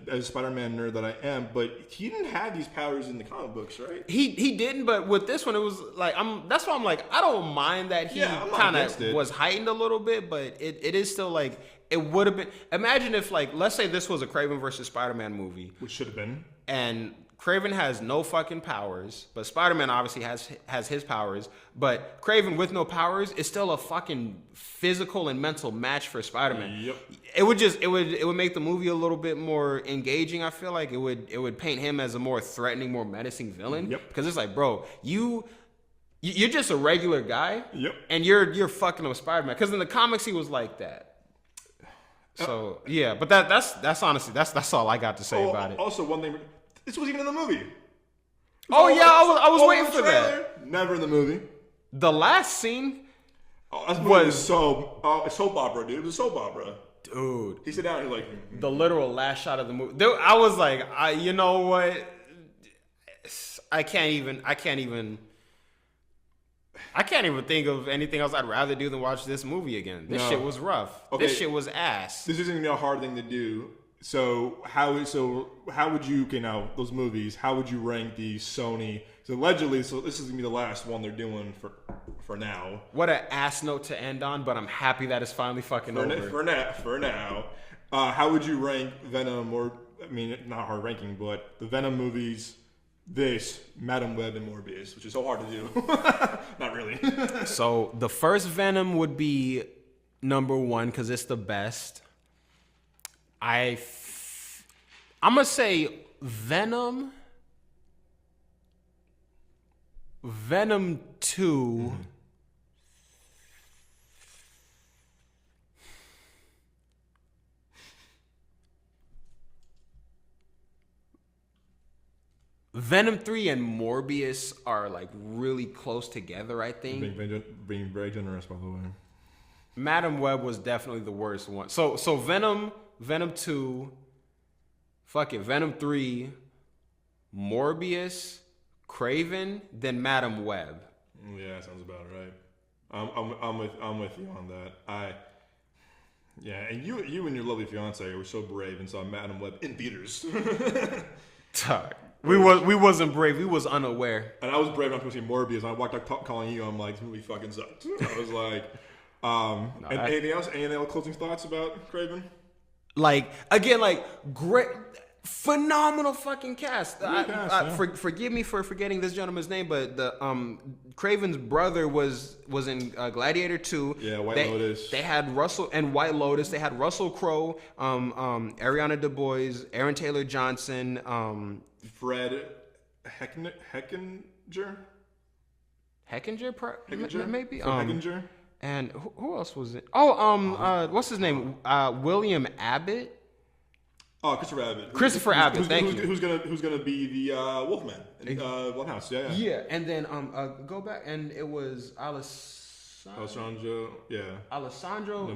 Speaker 1: as a Spider-Man nerd that I am, but he didn't have these powers in the comic books, right?
Speaker 2: He didn't, but with this one, it was like that's why I'm like, I don't mind that he kind of was heightened a little bit, but it is still like it would have been. Imagine if, like, let's say this was a KRAVEN versus Spider-Man movie,
Speaker 1: which should have been,
Speaker 2: and KRAVEN has no fucking powers, but Spider-Man obviously has his powers. But KRAVEN with no powers is still a fucking physical and mental match for Spider-Man.
Speaker 1: Yep.
Speaker 2: It would make the movie a little bit more engaging. I feel like it would paint him as a more threatening, more menacing villain.
Speaker 1: Yep.
Speaker 2: Because it's like, bro, you're just a regular guy.
Speaker 1: Yep.
Speaker 2: And you're fucking with Spider-Man. Because in the comics he was like that. So yeah, but that's honestly that's all I got to say about it.
Speaker 1: Also, one thing. This wasn't even in the movie.
Speaker 2: I was waiting for that.
Speaker 1: Never in the movie.
Speaker 2: The last scene
Speaker 1: was a soap opera, dude. It was a soap opera.
Speaker 2: Dude.
Speaker 1: He sat down and he like...
Speaker 2: The literal last shot of the movie. I was like, you know what? I can't even think of anything else I'd rather do than watch this movie again. This shit was rough. Okay. This shit was ass.
Speaker 1: This isn't a hard thing to do. So how would you, those movies, how would you rank the Sony? So allegedly, this is gonna be the last one they're doing for now.
Speaker 2: What an ass note to end on, but I'm happy that it's finally fucking over.
Speaker 1: For now. How would you rank Venom, not hard ranking, but the Venom movies, this, Madam Web, and Morbius, which is so hard to do. Not really.
Speaker 2: So the first Venom would be number 1 because it's the best. I'm going to say Venom 2. Mm-hmm. Venom 3 and Morbius are like really close together, I think.
Speaker 1: Being very generous, by the way.
Speaker 2: Madam Web was definitely the worst one. So Venom 2, Venom 3, Morbius, KRAVEN, then Madam Web.
Speaker 1: Yeah, that sounds about right. I'm with you on that. And you and your lovely fiance were so brave and saw Madam Web in theaters.
Speaker 2: We wasn't brave. We was unaware.
Speaker 1: And I was brave enough to see Morbius. I walked up calling you. I'm like, this movie fucking sucked. I was like, anything else? Any other closing thoughts about KRAVEN?
Speaker 2: Great, phenomenal fucking cast.
Speaker 1: Yeah.
Speaker 2: Forgive me for forgetting this gentleman's name, but the KRAVEN's brother was in Gladiator 2.
Speaker 1: Yeah, Lotus.
Speaker 2: They had Russell and White Lotus. They had Russell Crowe, Ariana DeBose, Aaron Taylor Johnson,
Speaker 1: Fred Heckinger,
Speaker 2: maybe.
Speaker 1: Heckinger.
Speaker 2: And who else was it? Oh, what's his name? William Abbott.
Speaker 1: Oh, Christopher Abbott.
Speaker 2: Christopher Abbott. Thank you.
Speaker 1: Who's gonna be the Wolfman in Blumhouse? Yeah.
Speaker 2: Yeah, and then go back, and it was
Speaker 1: Alessandro. Yeah.
Speaker 2: Alessandro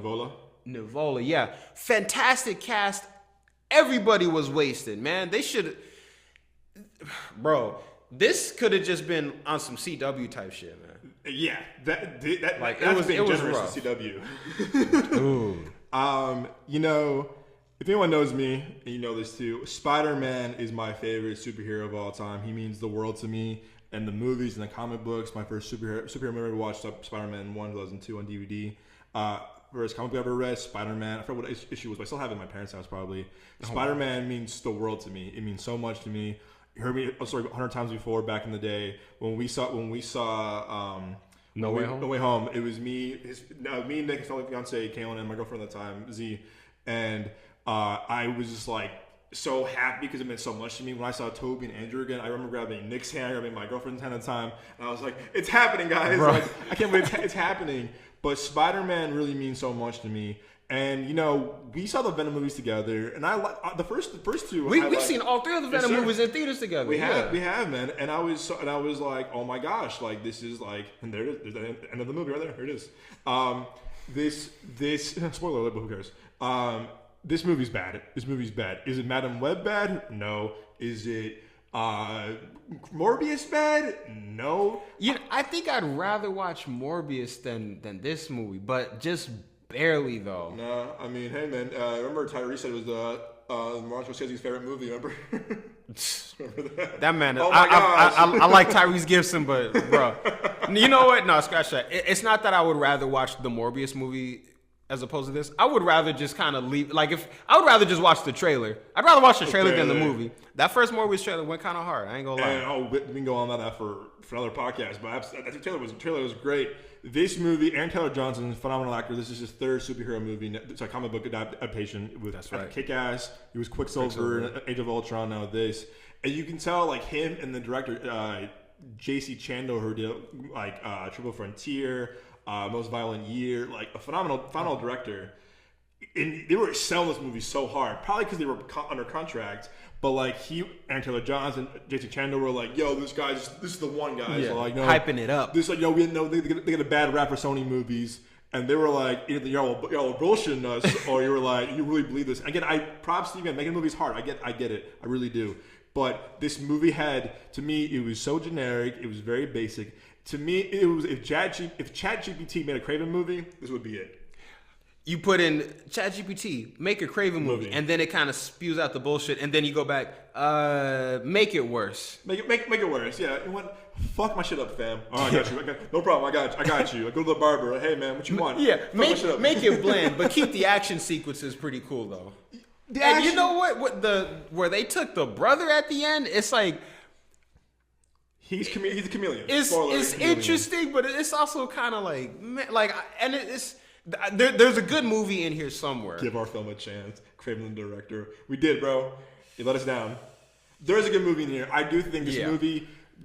Speaker 2: Nivola. Yeah, fantastic cast. Everybody was wasted, man. They should. Bro, this could have just been on some CW type shit, man.
Speaker 1: Yeah, that
Speaker 2: like
Speaker 1: it was
Speaker 2: generous
Speaker 1: rough. To CW.
Speaker 2: Ooh.
Speaker 1: If anyone knows me, and you know this too, Spider-Man is my favorite superhero of all time. He means the world to me. And the movies and the comic books, my first superhero movie I watched, Spider-Man 1, 2002 on DVD. First comic book I ever read, Spider-Man. I forgot what issue it was, but I still have it in my parents' house probably. Spider-Man means the world to me. It means so much to me. You heard me a story 100 times before back in the day when we saw No Way Home. It was me, me, Nick, his fiance, Kaylin, and my girlfriend at the time, Z, and I was just like so happy because it meant so much to me. When I saw Toby and Andrew again, I remember grabbing Nick's hand, grabbing my girlfriend's hand at the time, and I was like, "It's happening, guys! Like, I can't believe it's happening." But Spider-Man really means so much to me. And we saw the Venom movies together, and I like the first two.
Speaker 2: We've seen all 3 of the Venom movies in theaters together.
Speaker 1: We have, man. And I was like, oh my gosh, like this is like, and there it is, there's the end of the movie right there. Here it is. This spoiler alert, but who cares? This movie's bad. Is it Madam Web bad? No. Is it Morbius bad? No.
Speaker 2: I think I'd rather watch Morbius than this movie, but just barely though.
Speaker 1: No, I mean, hey man, remember Tyrese said it was Martin Scorsese's favorite movie. Remember that?
Speaker 2: That man. Oh my gosh. I like Tyrese Gibson, but bro, you know what? No, scratch that. It's not that I would rather watch the Morbius movie as opposed to this. I would rather just kind of leave. Like I would rather just watch the trailer. I'd rather watch the trailer than the movie. That first Morbius trailer went kind of hard. I ain't gonna lie.
Speaker 1: We can go on that for another podcast. But the trailer was great. This movie, Aaron Taylor Johnson, phenomenal actor. This is his 3rd superhero movie. It's a comic book adaptation with Kick-Ass. He was Quicksilver in Age of Ultron. Now this, and you can tell like him and the director J.C. Chando, who did like Triple Frontier, Most Violent Year, like a phenomenal director. And they were selling this movie so hard, probably because they were under contract. But like Aaron Taylor Johnson, J.C. Chandler were like, "Yo, this is the one guy."
Speaker 2: Yeah,
Speaker 1: so like, no,
Speaker 2: hyping it up.
Speaker 1: This like, yo, we know they get a bad rap for Sony movies, and they were like, either y'all bullshitting us, or you were like, you really believe this. Again, props to you, man. Making movies hard. I get it. I really do. But this movie had, to me, it was so generic. It was very basic. To me, it was if ChatGPT made a KRAVEN movie, this would be it.
Speaker 2: You put in ChatGPT, make a KRAVEN movie, and then it kind of spews out the bullshit, and then you go back, make it worse.
Speaker 1: Make it worse. Yeah. You know what? Fuck my shit up, fam. Oh, I got you. No problem. I got you. I go to the barber. Hey, man, what you want?
Speaker 2: Yeah. Make it bland, but keep the action sequences pretty cool though. And you know what? Where they took the brother at the end, it's like
Speaker 1: he's a chameleon.
Speaker 2: It's interesting, but it's also kind of like and it's. There's a good movie in here somewhere.
Speaker 1: Give our film a chance. KRAVEN, the director. We did, bro. You let us down. There is a good movie in here. I do think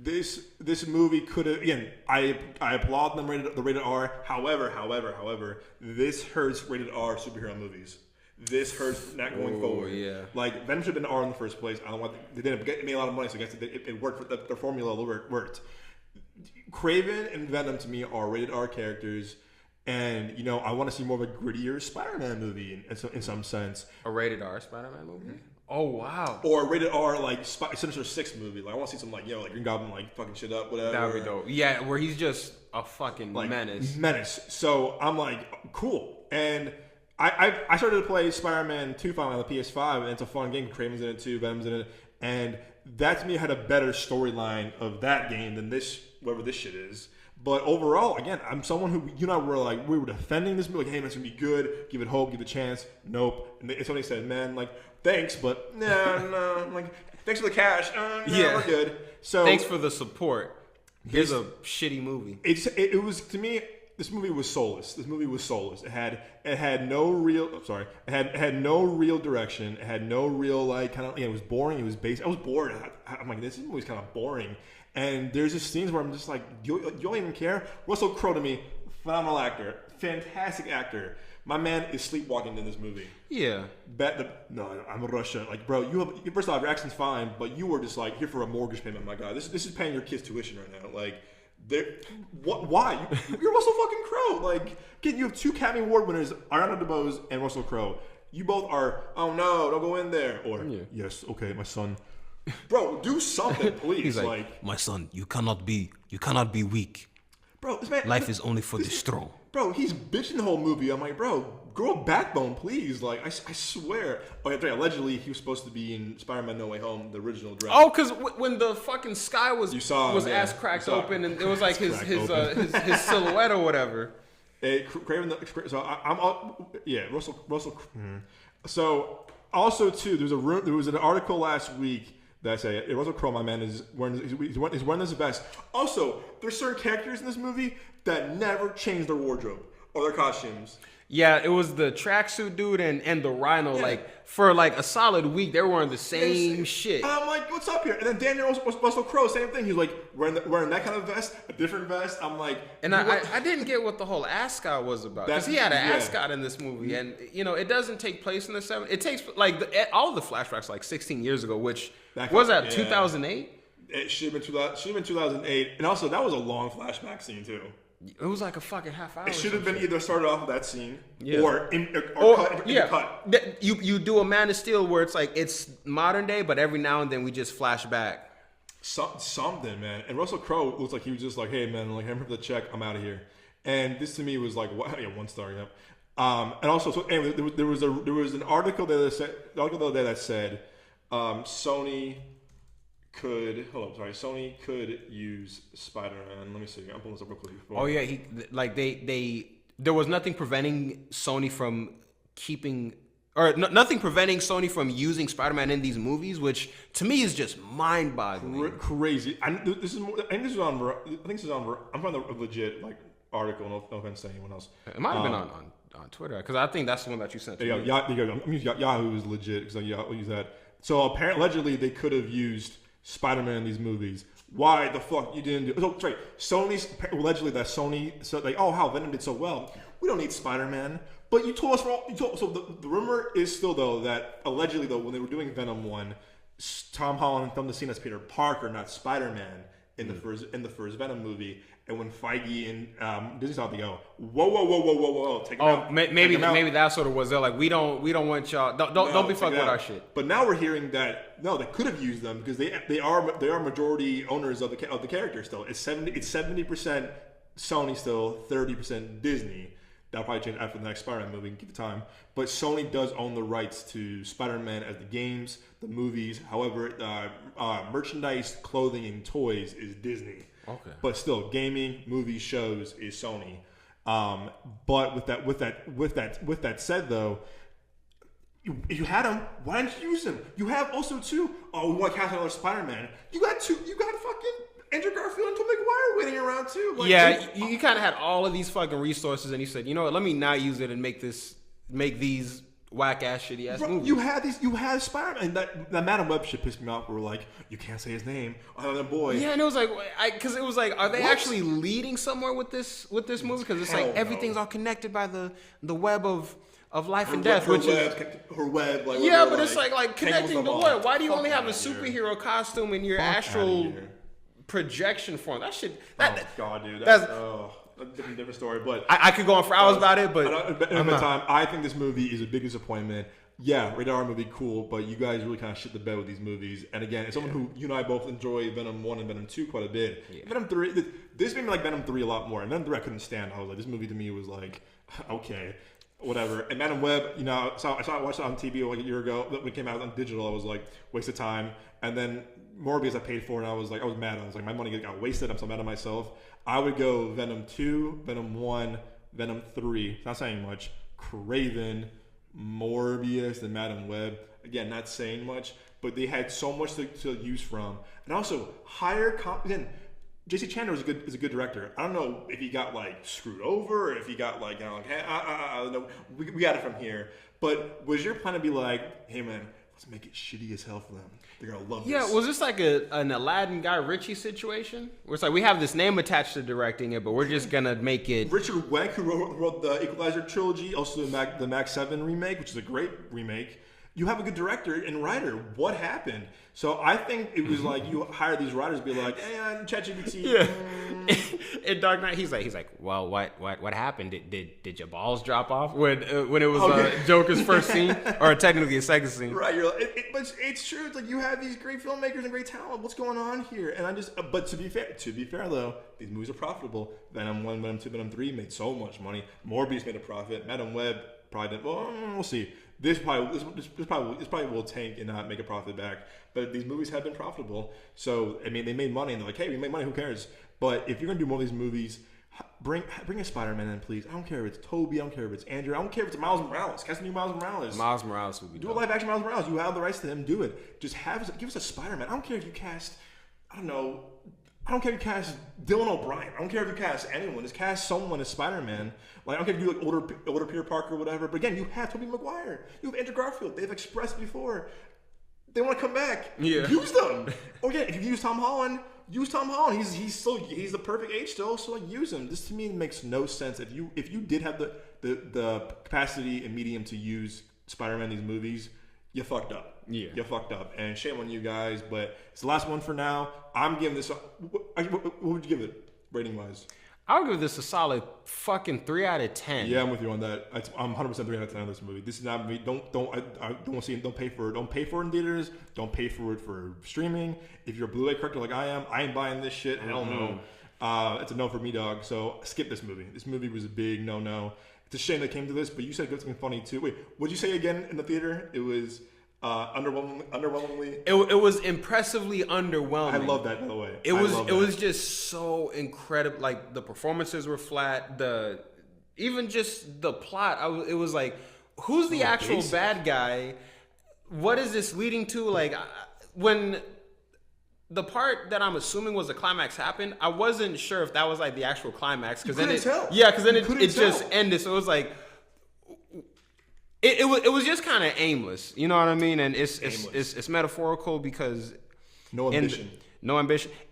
Speaker 1: this movie could have. Again, I applaud them the rated R. However, this hurts rated R superhero movies. This hurts not going forward.
Speaker 2: Yeah.
Speaker 1: Like Venom should have been R in the first place. I don't want. They didn't made a lot of money, so I guess it worked. Their formula worked. KRAVEN and Venom to me are rated R characters. And, I want to see more of a grittier Spider-Man movie in some sense.
Speaker 2: A rated R Spider-Man movie? Mm-hmm. Oh, wow.
Speaker 1: Or a rated R, Sinister Six movie. Like, I want to see some, Green Goblin, fucking shit up, whatever.
Speaker 2: That would be dope. Yeah, where he's just a fucking menace.
Speaker 1: So, I'm like, cool. And I started to play Spider-Man 2 finally on the PS5, and it's a fun game. KRAVEN's in it, too. Venom's in it. And that, to me, had a better storyline of that game than this, whatever this shit is. But overall, again, I'm someone who, we were defending this movie, hey, man, it's going to be good, give it hope, give it a chance. Nope. And somebody said, man, thanks, but no. I'm like, thanks for the cash. We're good. So
Speaker 2: thanks for the support. Here's a shitty movie.
Speaker 1: It was, to me, this movie was soulless. It had no real, it had no real direction. It had no real, it was boring. It was basic. I was bored. I'm like, this movie's kind of boring. And there's just scenes where I'm just like, you don't even care? Russell Crowe, to me, phenomenal actor. Fantastic actor. My man is sleepwalking in this movie.
Speaker 2: Yeah.
Speaker 1: I'm a Russia. Bro, first off, your accent's fine, but you were just here for a mortgage payment, my God. This is paying your kids' tuition right now. Why? You're Russell fucking Crowe. Again, you have 2 Academy Award winners, Ariana DeBose and Russell Crowe. You both are, oh no, don't go in there. Or, yes, okay, my son. Bro, do something, please.
Speaker 2: He's like, my son, you cannot be weak.
Speaker 1: Bro, this man,
Speaker 2: life is only for the strong.
Speaker 1: Bro, he's bitching the whole movie. I'm like, bro, grow a backbone, please. I swear. Oh, yeah, allegedly he was supposed to be in Spider-Man No Way Home, the original draft.
Speaker 2: Oh, because when the fucking sky was ass cracked open, and it was like his silhouette or whatever.
Speaker 1: Hey, KRAVEN, so Russell. So also too, there was an article last week that say Russell Crowe, my man, is wearing his vest. Also, there's certain characters in this movie that never change their wardrobe or their costumes.
Speaker 2: Yeah, it was the tracksuit dude and the Rhino. Yeah. For a solid week, they were wearing the same shit.
Speaker 1: I'm like, what's up here? And then Daniel Russell Crowe, same thing. He's wearing that kind of vest, a different vest. I'm like,
Speaker 2: and I didn't get what the whole ascot was about, because he had an ascot in this movie, and it doesn't take place in the 70s. It takes all the flashbacks 16 years ago, which was that 2008.
Speaker 1: It should have been 2008, and also that was a long flashback scene too.
Speaker 2: It was a fucking half hour.
Speaker 1: It should have been either started off with that scene or
Speaker 2: cut. You do a Man of Steel where it's modern day, but every now and then we just flash back.
Speaker 1: Something, man. And Russell Crowe looks like he was just like, hey, man, I'm here for the check. I'm out of here. And this to me was what? Yeah, 1 star. Yeah. And also, so anyway, there was an article there that said Sony could use Spider-Man. Let me see. I'm pulling this up real quick.
Speaker 2: Oh yeah, there was nothing preventing Sony from nothing preventing Sony from using Spider-Man in these movies, which to me is just mind-boggling.
Speaker 1: Crazy. I'm finding a legit article. No offense to anyone else.
Speaker 2: It might have been on Twitter, because I think that's the one that you sent to me.
Speaker 1: I'm using Yahoo is legit, because I'll use that. So apparently, allegedly, they could have used Spider-Man in these movies. Why the fuck you didn't do? Oh, sorry. Allegedly that Sony said how Venom did so well. We don't need Spider-Man. But you told us so the rumor is still though that allegedly though when they were doing Venom 1, Tom Holland filmed the scene as Peter Parker, not Spider-Man. in the first Venom movie. And when Feige and Disney thought, they go, whoa, take him out.
Speaker 2: Maybe that's what it was. They're like, we don't want y'all. Don't be fucking with our shit.
Speaker 1: But now we're hearing that they could have used them because they are majority owners of the character still. It's 70% Sony still, 30% Disney. That'll probably change after the next Spider-Man movie. Give it time. But Sony does own the rights to Spider-Man as the games, the movies. However, merchandise, clothing, and toys is Disney.
Speaker 2: Okay.
Speaker 1: But still, gaming, movies, shows is Sony. But with that said, though, you had them. Why didn't you use them? You have also too. Oh, we want to cast another Spider-Man. You got fucking Andrew Garfield and Tobey Maguire waiting around too. Like,
Speaker 2: you kind of had all of these fucking resources, and you said, you know what? Let me not use it and make these whack ass shitty ass movies.
Speaker 1: You had Spider-Man. That Madam Web shit pissed me off. Where we're like, you can't say his name. Other boy.
Speaker 2: Yeah, and it was like, because it was like, are they actually leading somewhere with this movie? Because it's like everything's all connected by the web of life and death, which is
Speaker 1: her web. Like,
Speaker 2: yeah, but it's like connecting the web. Why do you only have a superhero costume in your astral projection form? That shit.
Speaker 1: God, dude. That's a different story. But
Speaker 2: I could go on for hours about it. But
Speaker 1: I think this movie is a big disappointment. Yeah, rated R movie, cool, but you guys really kind of shit the bed with these movies. And again, as someone who, you and I both enjoy Venom 1 and Venom 2 quite a bit. Yeah. Venom 3, this made me like Venom 3 a lot more. And Venom 3 I couldn't stand. I was like, this movie to me was like, okay, whatever. And Madam Web, I watched it on TV like a year ago. When it came out on digital, I was like, waste of time. And then Morbius I paid for, and I was mad. I was like, my money got wasted. I'm so mad at myself. I would go Venom 2, Venom 1, Venom 3. Not saying much. KRAVEN, Morbius, and Madam Web. Again, not saying much, but they had so much to use from. And also, again, J.C. Chandler is a good director. I don't know if he got like screwed over, or if he got like, I don't know. We got it from here. But was your plan to be like, hey man, let's make it shitty as hell for them? They're gonna love this.
Speaker 2: Yeah, was this like an Aladdin Guy Ritchie situation? Where it's like we have this name attached to directing it, but we're just gonna make it.
Speaker 1: Richard Wenk, who wrote the Equalizer trilogy, also the Max 7 remake, which is a great remake. You have a good director and writer. What happened? So I think it was like you hire these writers, be like, "Hey, I'm ChatGPT."
Speaker 2: Yeah. In Dark Knight, he's like, "Well, what happened? Did your balls drop off when it was Joker's first scene, or technically a second scene?"
Speaker 1: Right. You're like, but it's true. It's like you have these great filmmakers and great talent. What's going on here? And but to be fair though, these movies are profitable. Venom 1, Venom 2, Venom 3 made so much money. Morbius made a profit. Madam Web probably didn't. Well, we'll see. This probably will tank and not make a profit back. But these movies have been profitable. So, I mean, they made money and they're like, hey, we made money, who cares? But if you're going to do more of these movies, bring a Spider-Man in, please. I don't care if it's Toby. I don't care if it's Andrew. I don't care if it's Miles Morales. Cast a new Miles Morales.
Speaker 2: Miles Morales would be
Speaker 1: do a live action Miles Morales. You have the rights to him. Do it. Just give us a Spider-Man. I don't care if you cast, I don't care if you cast Dylan O'Brien. I don't care if you cast anyone. Just cast someone as Spider-Man. Like, I don't care if you do like older Peter Parker or whatever. But again, you have Tobey Maguire. You have Andrew Garfield. They've expressed before they want to come back.
Speaker 2: Yeah.
Speaker 1: Use them. Oh yeah, if you use Tom Holland, use Tom Holland. He's the perfect age still. So like use him. This to me makes no sense. If you did have the capacity and medium to use Spider-Man in these movies, you fucked up.
Speaker 2: Yeah.
Speaker 1: You fucked up. And shame on you guys, but it's the last one for now. I'm giving this, what would you give it, rating-wise?
Speaker 2: I would give this a solid fucking 3 out of 10.
Speaker 1: Yeah, I'm with you on that. I'm 100% 3 out of 10 on this movie. This is not me. I don't want to see it. Don't pay for it. Don't pay for it in theaters. Don't pay for it for streaming. If you're a Blu-ray collector like I am, I ain't buying this shit. Hell no. It's a no for me, dog. So skip this movie. This movie was a big no-no. It's a shame they came to this, but you said good something funny too. Wait, what'd you say again in the theater? It was underwhelmingly.
Speaker 2: It was impressively underwhelming.
Speaker 1: I love that, by the way.
Speaker 2: It was just so incredible. Like the performances were flat. Even just the plot. It was like, who's the actual bad guy? What is this leading to? Like when the part that I'm assuming was the climax happened, I wasn't sure if that was like the actual climax because then it just ended. So it was like. It was just kind of aimless, you know what I mean? And it's metaphorical because
Speaker 1: no ambition.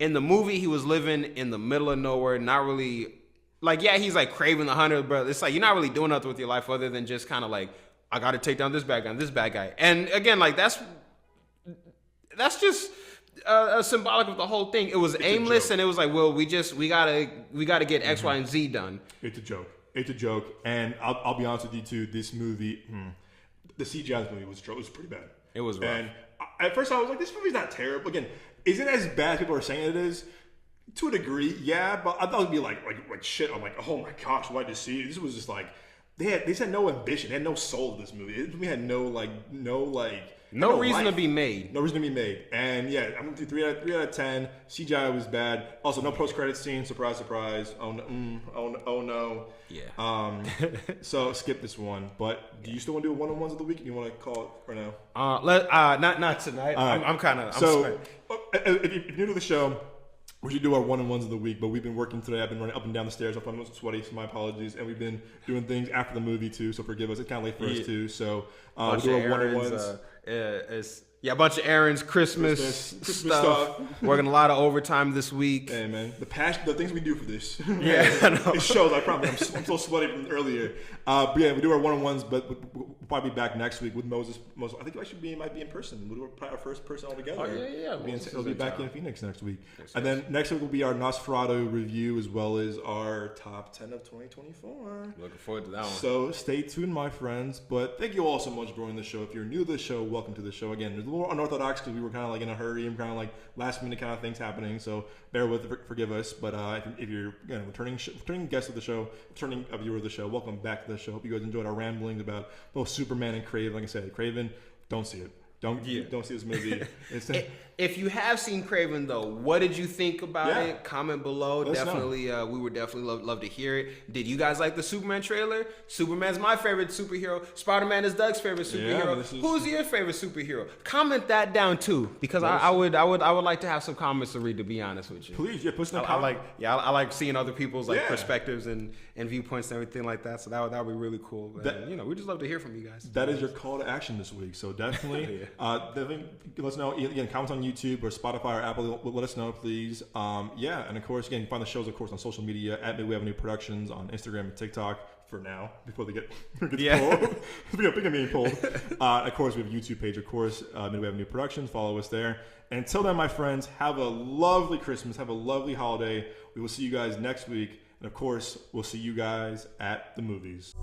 Speaker 2: In the movie, he was living in the middle of nowhere, not really like he's like Kraven the Hunter, but it's like you're not really doing nothing with your life other than just kind of like I got to take down this bad guy and this bad guy. And again, like that's just symbolic of the whole thing. It was aimless, and it was like, well, we gotta get X, Y, and Z done.
Speaker 1: It's a joke. It's a joke, and I'll be honest with you too. This movie, the CGI of the movie was pretty bad.
Speaker 2: It was rough.
Speaker 1: And at first I was like, this movie's not terrible. Again, is it as bad as people are saying it is? To a degree, yeah, but I thought it'd be like shit. I'm like, oh my gosh, why did you see it? This was just like they had no ambition, they had no soul to this movie. This movie had no reason
Speaker 2: to be made.
Speaker 1: No reason to be made. And yeah, I'm gonna do 3 out of 10. CGI was bad. Also, no post-credit scene. Surprise, surprise. Oh no.
Speaker 2: Yeah.
Speaker 1: So skip this one. But do you still want to do one-on-ones of the week? You want to call it right now?
Speaker 2: Not tonight. Right. I'm kind of.
Speaker 1: So if you're new to the show, we should do our one-on-ones of the week, but we've been working today. I've been running up and down the stairs. I'm sweaty, so my apologies. And we've been doing things after the movie too, so forgive us. It's kind of late for us too. So we'll do our one-on-ones.
Speaker 2: A bunch of errands, Christmas stuff. Working a lot of overtime this week.
Speaker 1: Hey man, the things we do for this.
Speaker 2: Yeah, I know.
Speaker 1: It shows. I promise. I'm so sweaty from earlier. But yeah, we do our one-on-ones, but we'll probably be back next week with Moses. I think I might be in person. We'll do our first person all together.
Speaker 2: Oh yeah.
Speaker 1: We'll be back in Phoenix next week. And then next week will be our Nosferatu review as well as our top 10 of 2024.
Speaker 2: Looking forward to that one.
Speaker 1: So stay tuned, my friends. But thank you all so much for joining the show. If you're new to the show, welcome to the show. Again, there's a little unorthodox because we were kind of like in a hurry and kind of like last minute kind of things happening. So bear with it, forgive us. But if you're returning guest of the show, returning a viewer of the show, welcome back to the show. Hope you guys enjoyed our ramblings about both Superman and KRAVEN. Like I said, KRAVEN, don't see it. Don't see this movie.
Speaker 2: If you have seen KRAVEN though, what did you think about it? Comment below. Definitely, we would definitely love to hear it. Did you guys like the Superman trailer? Superman's my favorite superhero. Spider-Man is Doug's favorite superhero. Who's your favorite superhero? Comment that down too, because I would like to have some comments to read. To be honest with you,
Speaker 1: please, put some.
Speaker 2: I like seeing other people's perspectives and viewpoints and everything like that. So that would be really cool. We just love to hear from you guys.
Speaker 1: That is your call to action this week. So definitely. Definitely let us know. Again, comments on YouTube or Spotify or Apple. Let us know, please. And of course, again, you find the shows, of course, on social media at Midway Avenue Productions on Instagram and TikTok for now before they get pulled. We're getting pulled. Of course, we have a YouTube page, of course, Midway Avenue Productions. Follow us there. And until then, my friends, have a lovely Christmas. Have a lovely holiday. We will see you guys next week. And of course, we'll see you guys at the movies.